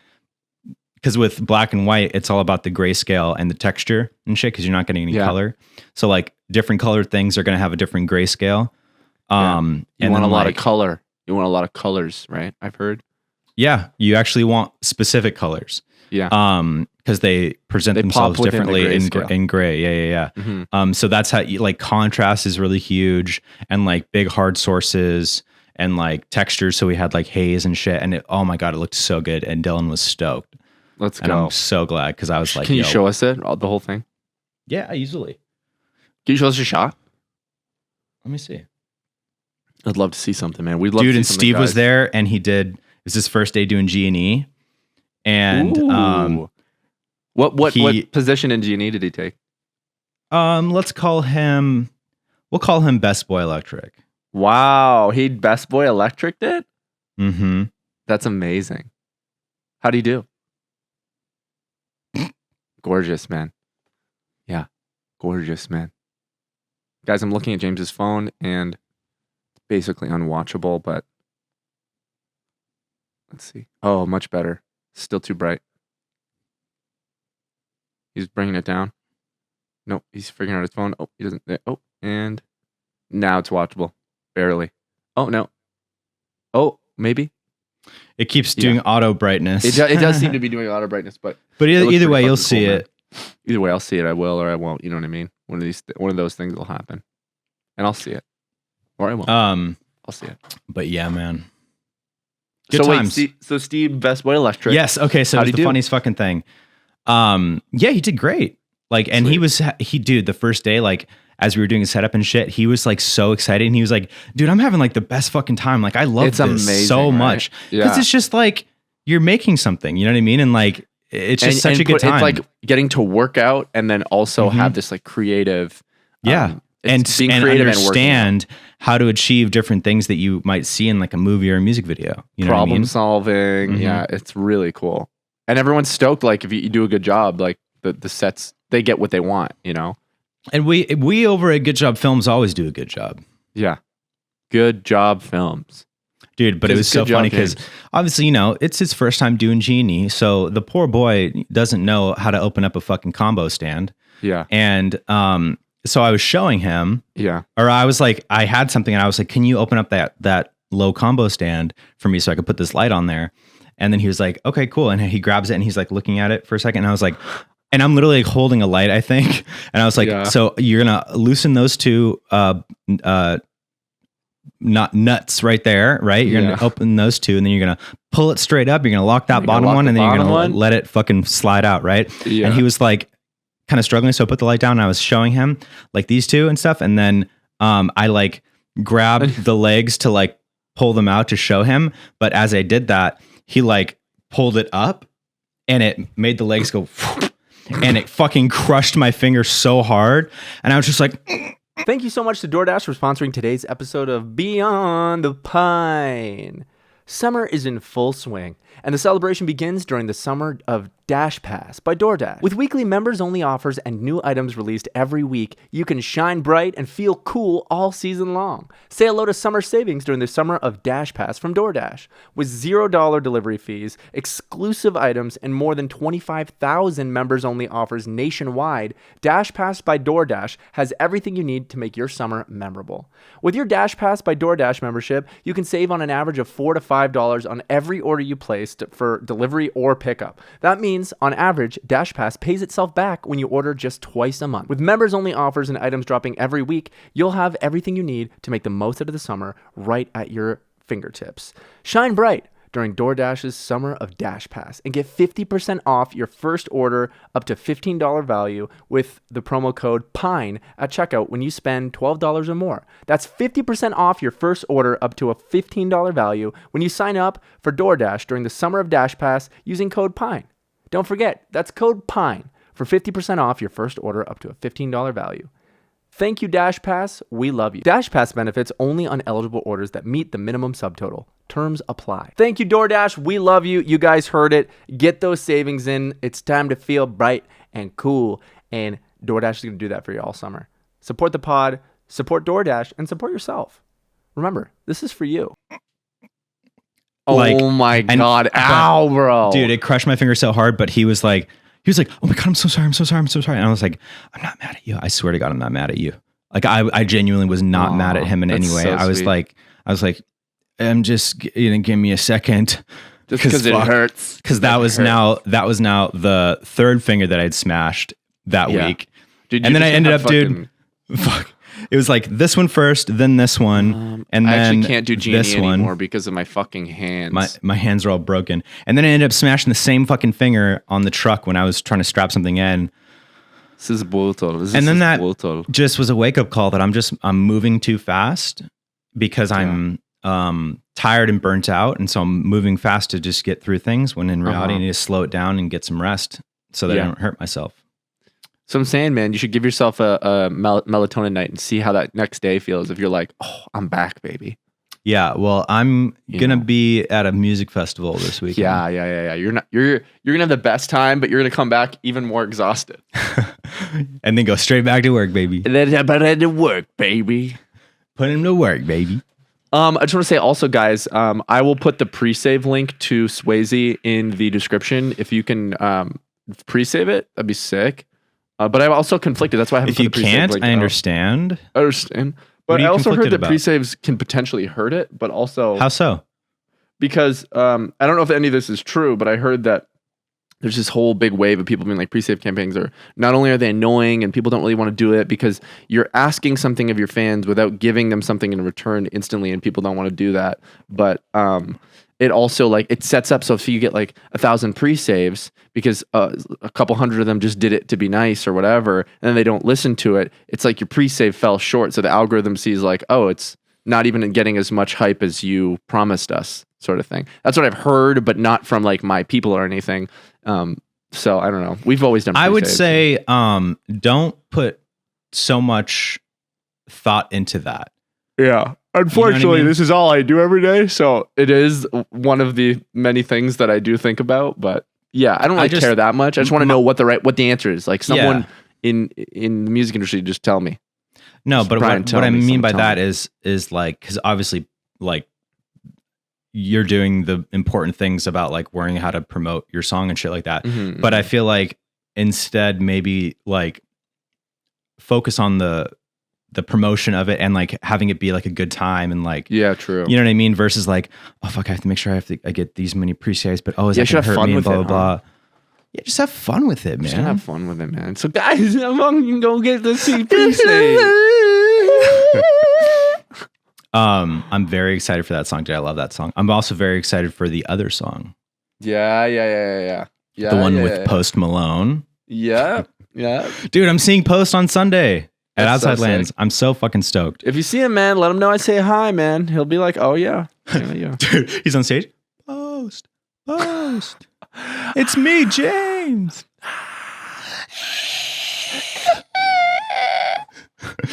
because with black and white, it's all about the grayscale and the texture and shit, because you're not getting any color. So like different colored things are going to have a different grayscale. You want a lot of color. You want a lot of colors, right? I've heard. Yeah, you actually want specific colors. Yeah. Because they present themselves differently in gray. Yeah. Mm-hmm. So that's how you, like, contrast is really huge, and like big hard sources and like textures. So we had like haze and shit, and oh my God, it looked so good. And Dylan was stoked. Let's go. And I'm so glad, because I was like, can you show us it, the whole thing? Yeah, easily. Can you show us a shot? Let me see. I'd love to see something, man. We'd love Dude, to see and Steve was there, and it was his first day doing G&E. And what position in G&E did he take? We'll call him Best Boy Electric. Wow, he Best Boy Electric'd it? Mm-hmm. That's amazing. How'd he do? Gorgeous, man. Yeah, gorgeous, man. Guys, I'm looking at James's phone, and it's basically unwatchable, but let's see. Oh, much better. Still too bright. He's bringing it down. Nope, he's figuring out his phone. Oh, he doesn't. Oh, and now it's watchable. Barely. Oh, no. Oh, maybe. It keeps doing auto brightness. It does seem to be doing auto brightness, but either way, you'll see it. Either way, I'll see it. I will, or I won't. You know what I mean? One of those things will happen, and I'll see it, or I won't. I'll see it. But yeah, man. Good times. Wait, so Steve, Best Boy Electric. Yes. Okay. So it was the funniest fucking thing. Yeah, he did great. Like, and dude, the first day, like, as we were doing a setup and shit, he was like so excited, and he was like, dude, I'm having like the best fucking time. Like, I love this amazing, so much. Because it's just like, you're making something, you know what I mean? And like, it's just such a good time. It's like getting to work out and then also have this like creative. And understand how to achieve different things that you might see in like a movie or a music video. You know Problem what I mean? solving. Mm-hmm. Yeah, it's really cool. And everyone's stoked. Like, if you do a good job, like the sets, they get what they want, you know? And we over at Good Job Films always do a good job. Yeah. Good Job Films. Dude, but it was so funny because obviously, you know, it's his first time doing G&E. So the poor boy doesn't know how to open up a fucking combo stand. Yeah. And so I was showing him. Yeah. Or I was like, I had something and I was like, can you open up that low combo stand for me so I could put this light on there? And then he was like, okay, cool. And he grabs it and he's like looking at it for a second. And I was like, and I'm literally like holding a light, I think. And I was like, so you're going to loosen those two not nuts right there, right? You're going to open those two, and then you're going to pull it straight up. You're going to lock that bottom one, and then you're going to let it fucking slide out, right? Yeah. And he was like kind of struggling. So I put the light down and I was showing him like these two and stuff. And then I like grabbed the legs to like pull them out to show him. But as I did that, he like pulled it up and it made the legs go and it fucking crushed my finger so hard. And I was just like, thank you so much to DoorDash for sponsoring today's episode of Beyond the Pine. Summer is in full swing, and the celebration begins during the Summer of Dash Pass by DoorDash. With weekly members-only offers and new items released every week, you can shine bright and feel cool all season long. Say hello to summer savings during the Summer of Dash Pass from DoorDash. With $0 delivery fees, exclusive items, and more than 25,000 members-only offers nationwide, Dash Pass by DoorDash has everything you need to make your summer memorable. With your Dash Pass by DoorDash membership, you can save on an average of $4 to $5 on every order you placed for delivery or pickup. That means, on average, Dash Pass pays itself back when you order just twice a month. With members-only offers and items dropping every week, you'll have everything you need to make the most out of the summer right at your fingertips. Shine bright during DoorDash's Summer of Dash Pass and get 50% off your first order up to $15 value with the promo code PINE at checkout when you spend $12 or more. That's 50% off your first order up to a $15 value when you sign up for DoorDash during the Summer of Dash Pass using code PINE. Don't forget, that's code PINE for 50% off your first order up to a $15 value. Thank you, Dash Pass. We love you. Dash Pass benefits only on eligible orders that meet the minimum subtotal. Terms apply. Thank you, DoorDash. We love you. You guys heard it. Get those savings in. It's time to feel bright and cool. And DoorDash is going to do that for you all summer. Support the pod, support DoorDash, and support yourself. Remember, this is for you. Oh my God. Ow, bro. Dude, it crushed my finger so hard, but he was like, oh my God, I'm so sorry. And I was like, I'm not mad at you. I swear to God, I'm not mad at you. Like I genuinely was not mad at him in any way. So I was like, I'm just, give me a second. Just because it hurts. Because that was now the third finger that I'd smashed that week. Dude, and then I ended up, fuck. It was like this one first, then this one, and then I actually can't do Jame this one anymore because of my fucking hands. My hands are all broken, and then I ended up smashing the same fucking finger on the truck when I was trying to strap something in. This is brutal. That just was a wake up call that I'm moving too fast because I'm tired and burnt out, and so I'm moving fast to just get through things. When in reality, I need to slow it down and get some rest so that I don't hurt myself. So I'm saying, man, you should give yourself a melatonin night and see how that next day feels. If you're like, oh, I'm back, baby. Yeah, well, I'm gonna be at a music festival this weekend. Yeah. You're gonna have the best time, but you're gonna come back even more exhausted, and then go straight back to work, baby. And then back to work, baby. Put him to work, baby. I just want to say also, guys, I will put the pre-save link to Swayze in the description. If you can pre-save it, that'd be sick. But I'm also conflicted. That's why I haven't put the pre-save link. If you can't, I understand. But I also heard that pre-saves can potentially hurt it, but also... How so? Because I don't know if any of this is true, but I heard that there's this whole big wave of people being like pre-save campaigns are not only are they annoying and people don't really want to do it because you're asking something of your fans without giving them something in return instantly, and people don't want to do that. But it also it sets up so if you get 1,000 pre-saves because a couple hundred of them just did it to be nice or whatever, and then they don't listen to it, it's like your pre-save fell short. So the algorithm sees it's not even getting as much hype as you promised us, sort of thing. That's what I've heard, but not from my people or anything. So I don't know. We've always done pre-saves. I would say don't put so much thought into that. Yeah. Unfortunately, this is all I do every day, so it is one of the many things that I do think about. But yeah, I don't really care that much. I just want to know what the answer is. Someone in the music industry, just tell me. No, but what I mean by that is because obviously you're doing the important things about worrying how to promote your song and shit like that. Mm-hmm, but I feel instead maybe focus on the promotion of it and having it be a good time and yeah, true. You know what I mean? Versus oh fuck, I have to make sure I get these many pre-saves, but is that gonna hurt me and blah blah blah. Yeah, just have fun with it, man. Just have fun with it, man. So guys, how long you can go get the pre-save? I'm very excited for that song, dude. I love that song. I'm also very excited for the other song. Yeah. The one with Post Malone. Yeah. Dude, I'm seeing Post on Sunday. At Outside Lands. I'm so fucking stoked. If you see him, man, let him know I say hi, man. He'll be like, oh, yeah. Dude, he's on stage. Post. It's me, James.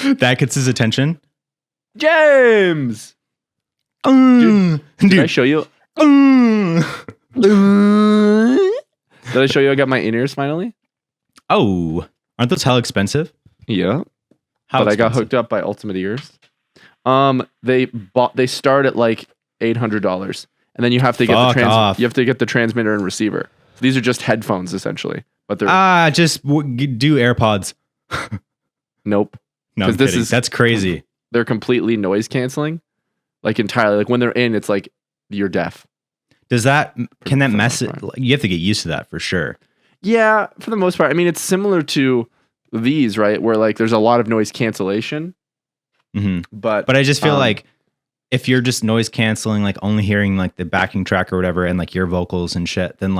That gets his attention. James. Dude, did I show you? Did I show you I got my in-ears finally? Oh, aren't those hell expensive? Yeah. But I got hooked up by Ultimate Ears. They start at $800, and then you have to get the transmitter and receiver. So these are just headphones essentially, but they're just do AirPods. Nope. No, I'm kidding. That's crazy. They're completely noise canceling, entirely. When they're in, it's you're deaf. Can that mess it? You have to get used to that for sure. Yeah, for the most part. I mean, it's similar to these, right, where there's a lot of noise cancellation. Mm-hmm. But I just feel if you're just noise canceling, only hearing the backing track or whatever, and your vocals and shit, then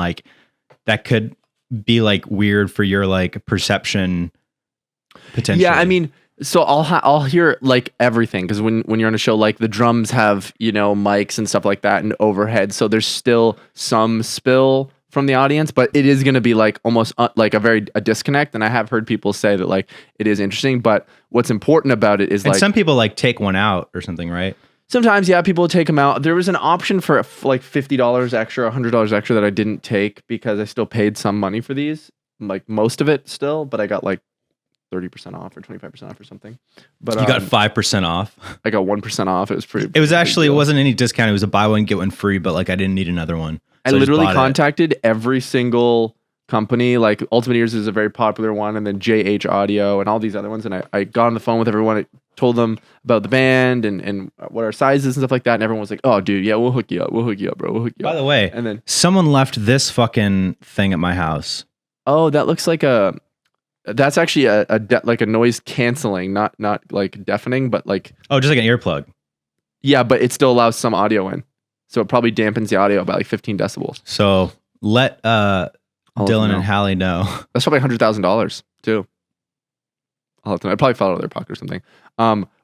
that could be weird for your perception potentially. Yeah, I mean, so I'll hear everything, because when you're on a show, the drums have mics and stuff like that and overhead, so there's still some spill from the audience, but it is going to be like almost like a disconnect. And I have heard people say that like it is interesting, but what's important about it is and like some people like take one out or something, right? Sometimes, yeah, people will take them out. There was an option for like $50 extra, $100 extra that I didn't take because I still paid some money for these, like most of it still, but I got like 30% off or 25% off or something. But you got 5% off. I got 1% off. It was pretty. It was actually, it wasn't any discount. It was a buy one get one free, but like I didn't need another one. So I literally contacted every single company. Like Ultimate Ears is a very popular one, and then JH Audio and all these other ones. And I got on the phone with everyone. I told them about the band and what our sizes and stuff like that. And everyone was like, "Oh, dude, yeah, we'll hook you up. We'll hook you up, bro. We'll hook you up." By the way, and then someone left this fucking thing at my house. Oh, that looks like that's actually like a noise canceling, not like deafening, but like just like an earplug. Yeah, but it still allows some audio in, so it probably dampens the audio by like 15 decibels. So let Dylan and Hallie know. That's probably $100,000 too. I'll have to know. I probably fell out of their pocket or something.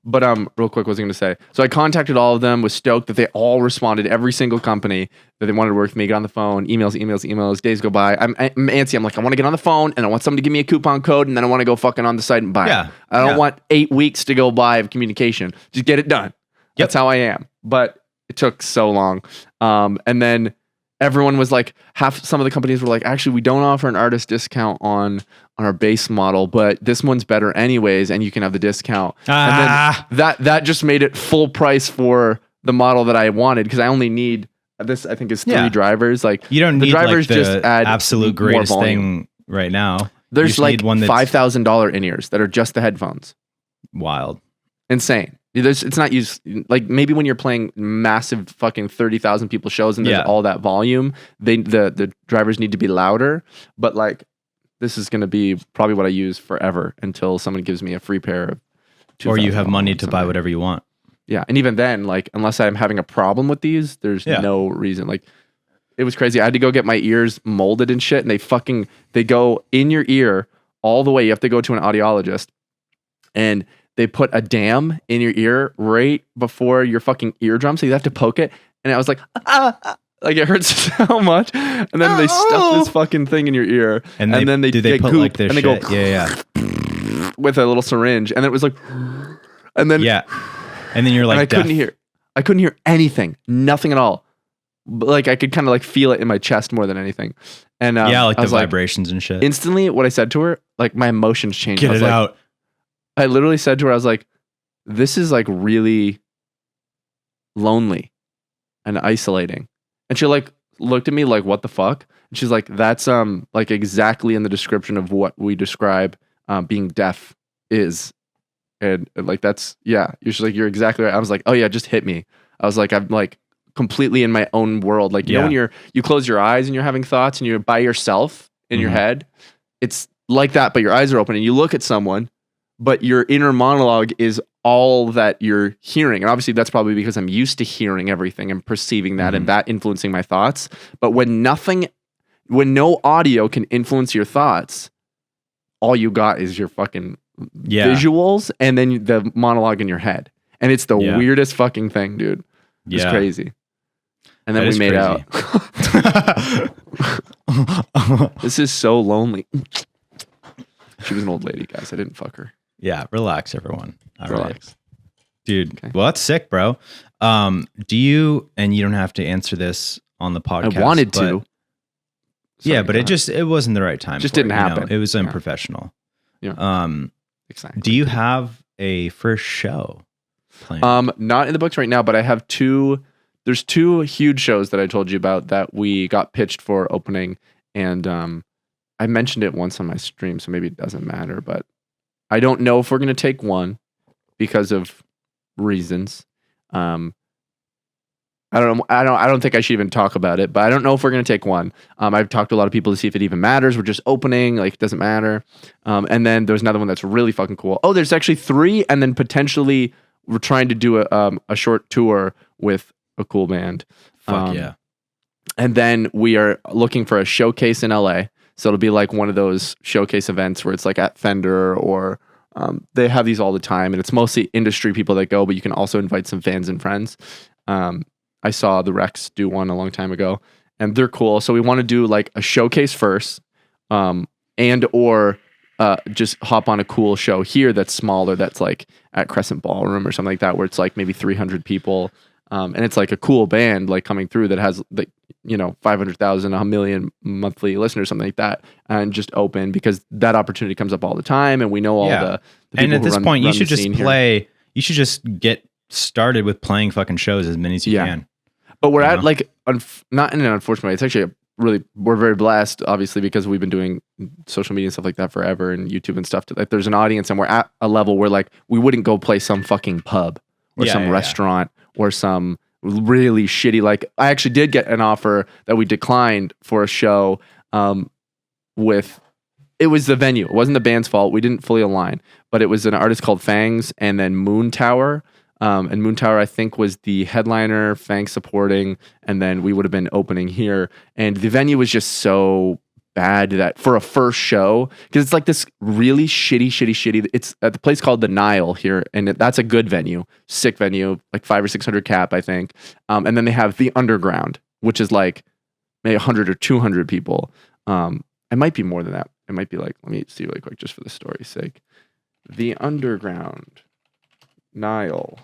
But real quick, what was I going to say? So I contacted all of them, was stoked that they all responded, every single company that they wanted to work with me, got on the phone, emails, days go by. I'm antsy. I'm like, I want to get on the phone and I want someone to give me a coupon code and then I want to go fucking on the site and buy it. I don't want 8 weeks to go by of communication. Just get it done. That's how I am. But it took so long. And then everyone was like, some of the companies were like, actually, we don't offer an artist discount on our base model, but this one's better anyways, and you can have the discount. And then that just made it full price for the model that I wanted, because I only need this. I think is 3 drivers. Like you don't need the drivers, like just add absolute greatest thing right now. There's like $5,000 in-ears that are just the headphones. Wild, insane. It's not used like maybe when you're playing massive fucking 30,000 people shows and there's all that volume, the drivers need to be louder. But like this is going to be probably what I use forever until someone gives me a free pair of. Or you have money to buy whatever you want. Yeah, and even then, like unless I'm having a problem with these, there's no reason. Like it was crazy. I had to go get my ears molded and shit, and they go in your ear all the way. You have to go to an audiologist, and they put a dam in your ear right before your fucking eardrum, so you have to poke it. And I was like, like it hurts so much. And then they stuff this fucking thing in your ear, and then they put goop, like and they go with a little syringe, and it was like, and then and then you're like, and I couldn't hear anything, nothing at all. But like I could kind of like feel it in my chest more than anything. And like the vibrations and shit. Instantly, what I said to her, like my emotions changed. Get it out. I literally said to her, I was like, this is like really lonely and isolating. And she like looked at me like, what the fuck? And she's like, that's like exactly in the description of what we describe being deaf is. And like, that's, she's like, you're exactly right. I was like, oh yeah, just hit me. I was like, I'm like completely in my own world. Like, you know, when you close your eyes and you're having thoughts and you're by yourself in your head, it's like that, but your eyes are open and you look at someone, but your inner monologue is all that you're hearing. And obviously that's probably because I'm used to hearing everything and perceiving that and that influencing my thoughts. But when no audio can influence your thoughts, all you got is your fucking visuals and then the monologue in your head. And it's the weirdest fucking thing, dude. It's crazy. And then we made out. This is so lonely. She was an old lady, guys. I didn't fuck her. Yeah, relax, everyone. Relax. Dude, well, that's sick, bro. Do you, and you don't have to answer this on the podcast. I wanted to. Sorry, but it wasn't the right time. Just didn't happen. It was unprofessional. Yeah. Exactly. Do you have a first show planned? Not in the books right now, but I have there's 2 huge shows that I told you about that we got pitched for opening. And I mentioned it once on my stream, so maybe it doesn't matter, but I don't know if we're going to take one because of reasons. I don't think I should even talk about it, but I don't know if we're going to take one. I've talked to a lot of people to see if it even matters. We're just opening, like it doesn't matter. And then there's another one that's really fucking cool. Oh, there's actually 3, and then potentially we're trying to do a short tour with a cool band. Fuck yeah. And then we are looking for a showcase in LA. So it'll be like one of those showcase events where it's like at Fender or they have these all the time, and it's mostly industry people that go, but you can also invite some fans and friends. I saw the Rex do one a long time ago, and they're cool. So we want to do like a showcase first, and or just hop on a cool show here that's smaller, that's like at Crescent Ballroom or something like that, where it's like maybe 300 people, and it's like a cool band like coming through that has like 500,000, 1 million monthly listeners, something like that, and just open, because that opportunity comes up all the time, and we know all the people and at this point you should just play here. You should just get started with playing fucking shows, as many as you can. But we're at like not in an unfortunate way. It's actually we're very blessed, obviously, because we've been doing social media and stuff like that forever, and YouTube and stuff. Like, there's an audience, and we're at a level where like we wouldn't go play some fucking pub or some restaurant or some really shitty. Like, I actually did get an offer that we declined for a show. It was the venue. It wasn't the band's fault. We didn't fully align, but it was an artist called Fangs, and then Moon Tower. And Moon Tower, I think, was the headliner, Fangs supporting, and then we would have been opening here. And the venue was just so bad that for a first show, because it's like this really shitty. It's at the place called the Nile here, and that's a good venue, sick venue, like 500 or 600 cap, I think. And then they have the Underground, which is like maybe 100 or 200 people. It might be more than that. It might be like, let me see really quick, just for the story's sake. The Underground, Nile,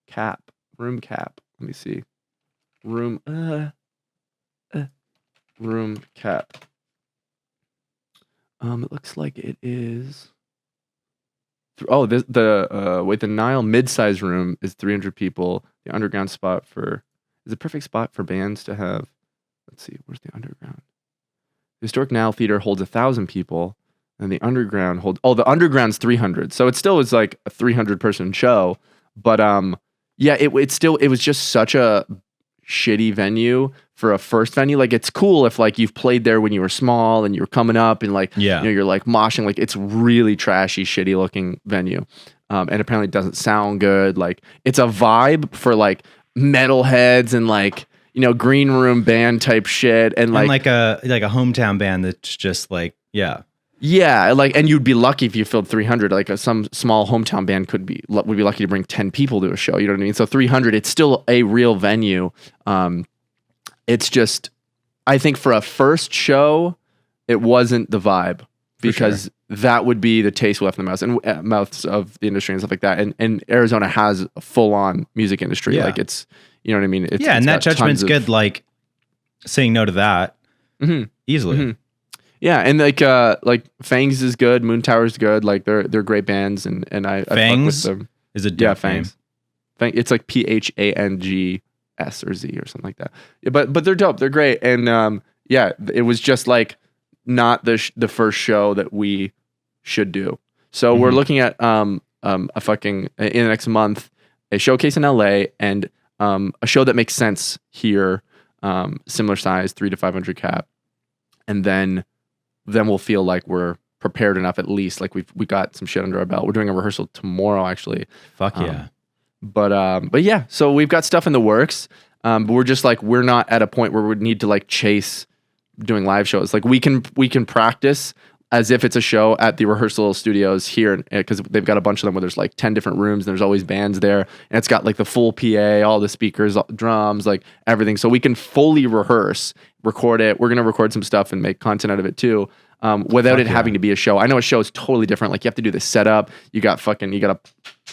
cap, room cap. Let me see. Room cap. It looks like it is. The Nile mid-size room is 300 people. The Underground spot is a perfect spot for bands to have. Let's see, where's the Underground? The Historic Nile Theater holds 1,000 people, and the Underground the Underground's 300. So it still is like a 300 person show, but it was just such a shitty venue for a first venue. Like, it's cool if like you've played there when you were small and you were coming up and like you're like moshing. Like, it's really trashy, shitty looking venue, and apparently it doesn't sound good. Like, it's a vibe for like metalheads and like green room band type shit, and like a hometown band that's just like like, and you'd be lucky if you filled 300. Like, some small hometown band would be lucky to bring 10 people to a show. You know what I mean? So 300, it's still a real venue. It's just, I think for a first show, it wasn't the vibe, because that would be the taste left in the mouths of the industry and stuff like that. And Arizona has a full on music industry. Like, it's, you know what I mean? And that judgment's good. Like, saying no to that easily. Mm-hmm. Yeah, and like Fangs is good, Moon Tower is good. Like, they're great bands, and I fuck with them. Is a dope Fangs. It's like PHANGS or Z or something like that. Yeah, but they're dope. They're great, and it was just like not the first show that we should do. So we're looking at a fucking in the next month a showcase in LA, and a show that makes sense here, similar size, 300 to 500 cap, and then we'll feel like we're prepared enough, at least. Like, we got some shit under our belt. We're doing a rehearsal tomorrow, actually. Fuck yeah. But yeah, so we've got stuff in the works. But we're just like, we're not at a point where we need to like chase doing live shows. Like, we can practice as if it's a show at the rehearsal studios here, because they've got a bunch of them where there's like 10 different rooms, and there's always bands there, and it's got like the full PA, all the speakers, drums, like everything. So we can fully record it. We're going to record some stuff and make content out of it too, without having to be a show. I know a show is totally different. Like, you have to do the setup. You got to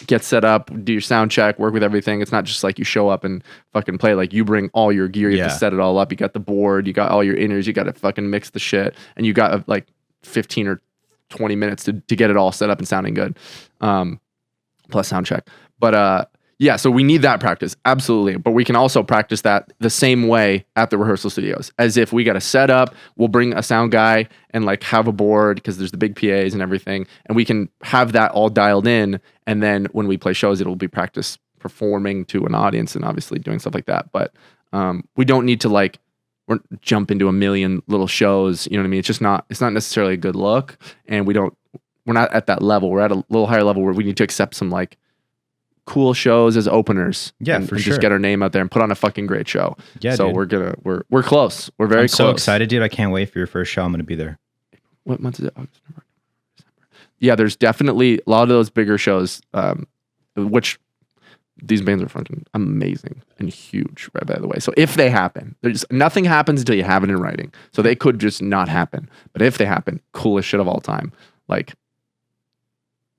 get set up, do your sound check, work with everything. It's not just like you show up and fucking play. Like, you bring all your gear, you have to set it all up. You got the board, you got all your inners, you got to fucking mix the shit, and you got like 15 or 20 minutes to get it all set up and sounding good, plus sound check. But so we need that practice, absolutely. But we can also practice that the same way at the rehearsal studios, as if we got a setup. We'll bring a sound guy and like have a board, because there's the big PAs and everything, and we can have that all dialed in. And then when we play shows, it'll be practice performing to an audience and obviously doing stuff like that. But we don't need to like jump into a million little shows. You know what I mean? It's not necessarily a good look, and we're not at that level. We're at a little higher level where we need to accept some like cool shows as openers. And just get our name out there and put on a fucking great show. Yeah. So dude. we're close. We're very close. So excited, dude. I can't wait for your first show. I'm going to be there. What month is it? August, November, December. Yeah, there's definitely a lot of those bigger shows, which These bands are fucking amazing and huge, right, by the way. So if they happen, there's nothing happens until you have it in writing. So they could just not happen. But if they happen, coolest shit of all time. Like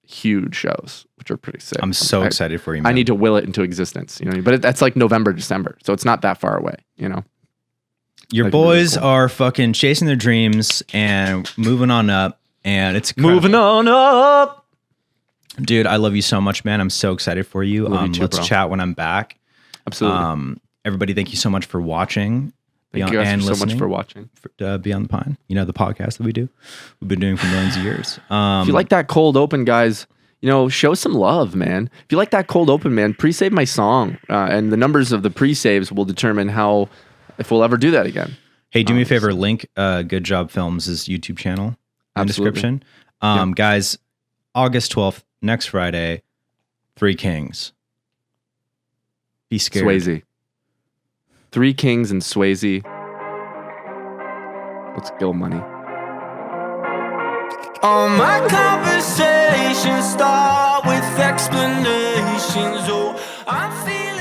huge shows, which are pretty sick. I'm so excited for you, man. I need to will it into existence, you know. But that's like November, December. So it's not that far away, you know. Your boys really cool. Are fucking chasing their dreams and moving on up. And it's incredible. Moving on up. Dude, I love you so much, man. I'm so excited for you. You too, let's bro. chat when I'm back. Absolutely. Everybody, thank you so much for watching. Thank you guys so much for watching. Beyond the Pine, you know, the podcast that we do. We've been doing for millions of years. If you like that cold open, guys, you know, show some love, man. If you like that cold open, man, pre-save my song. And the numbers of the pre-saves will determine if we'll ever do that again. Hey, do me a favor. Link Good Job Films' YouTube channel in the description. Guys, August 12th, next Friday, Three Kings. Be scared. Swayze. Three Kings and Swayze. Let's go, money. All my conversations start with explanations. Oh, I'm feeling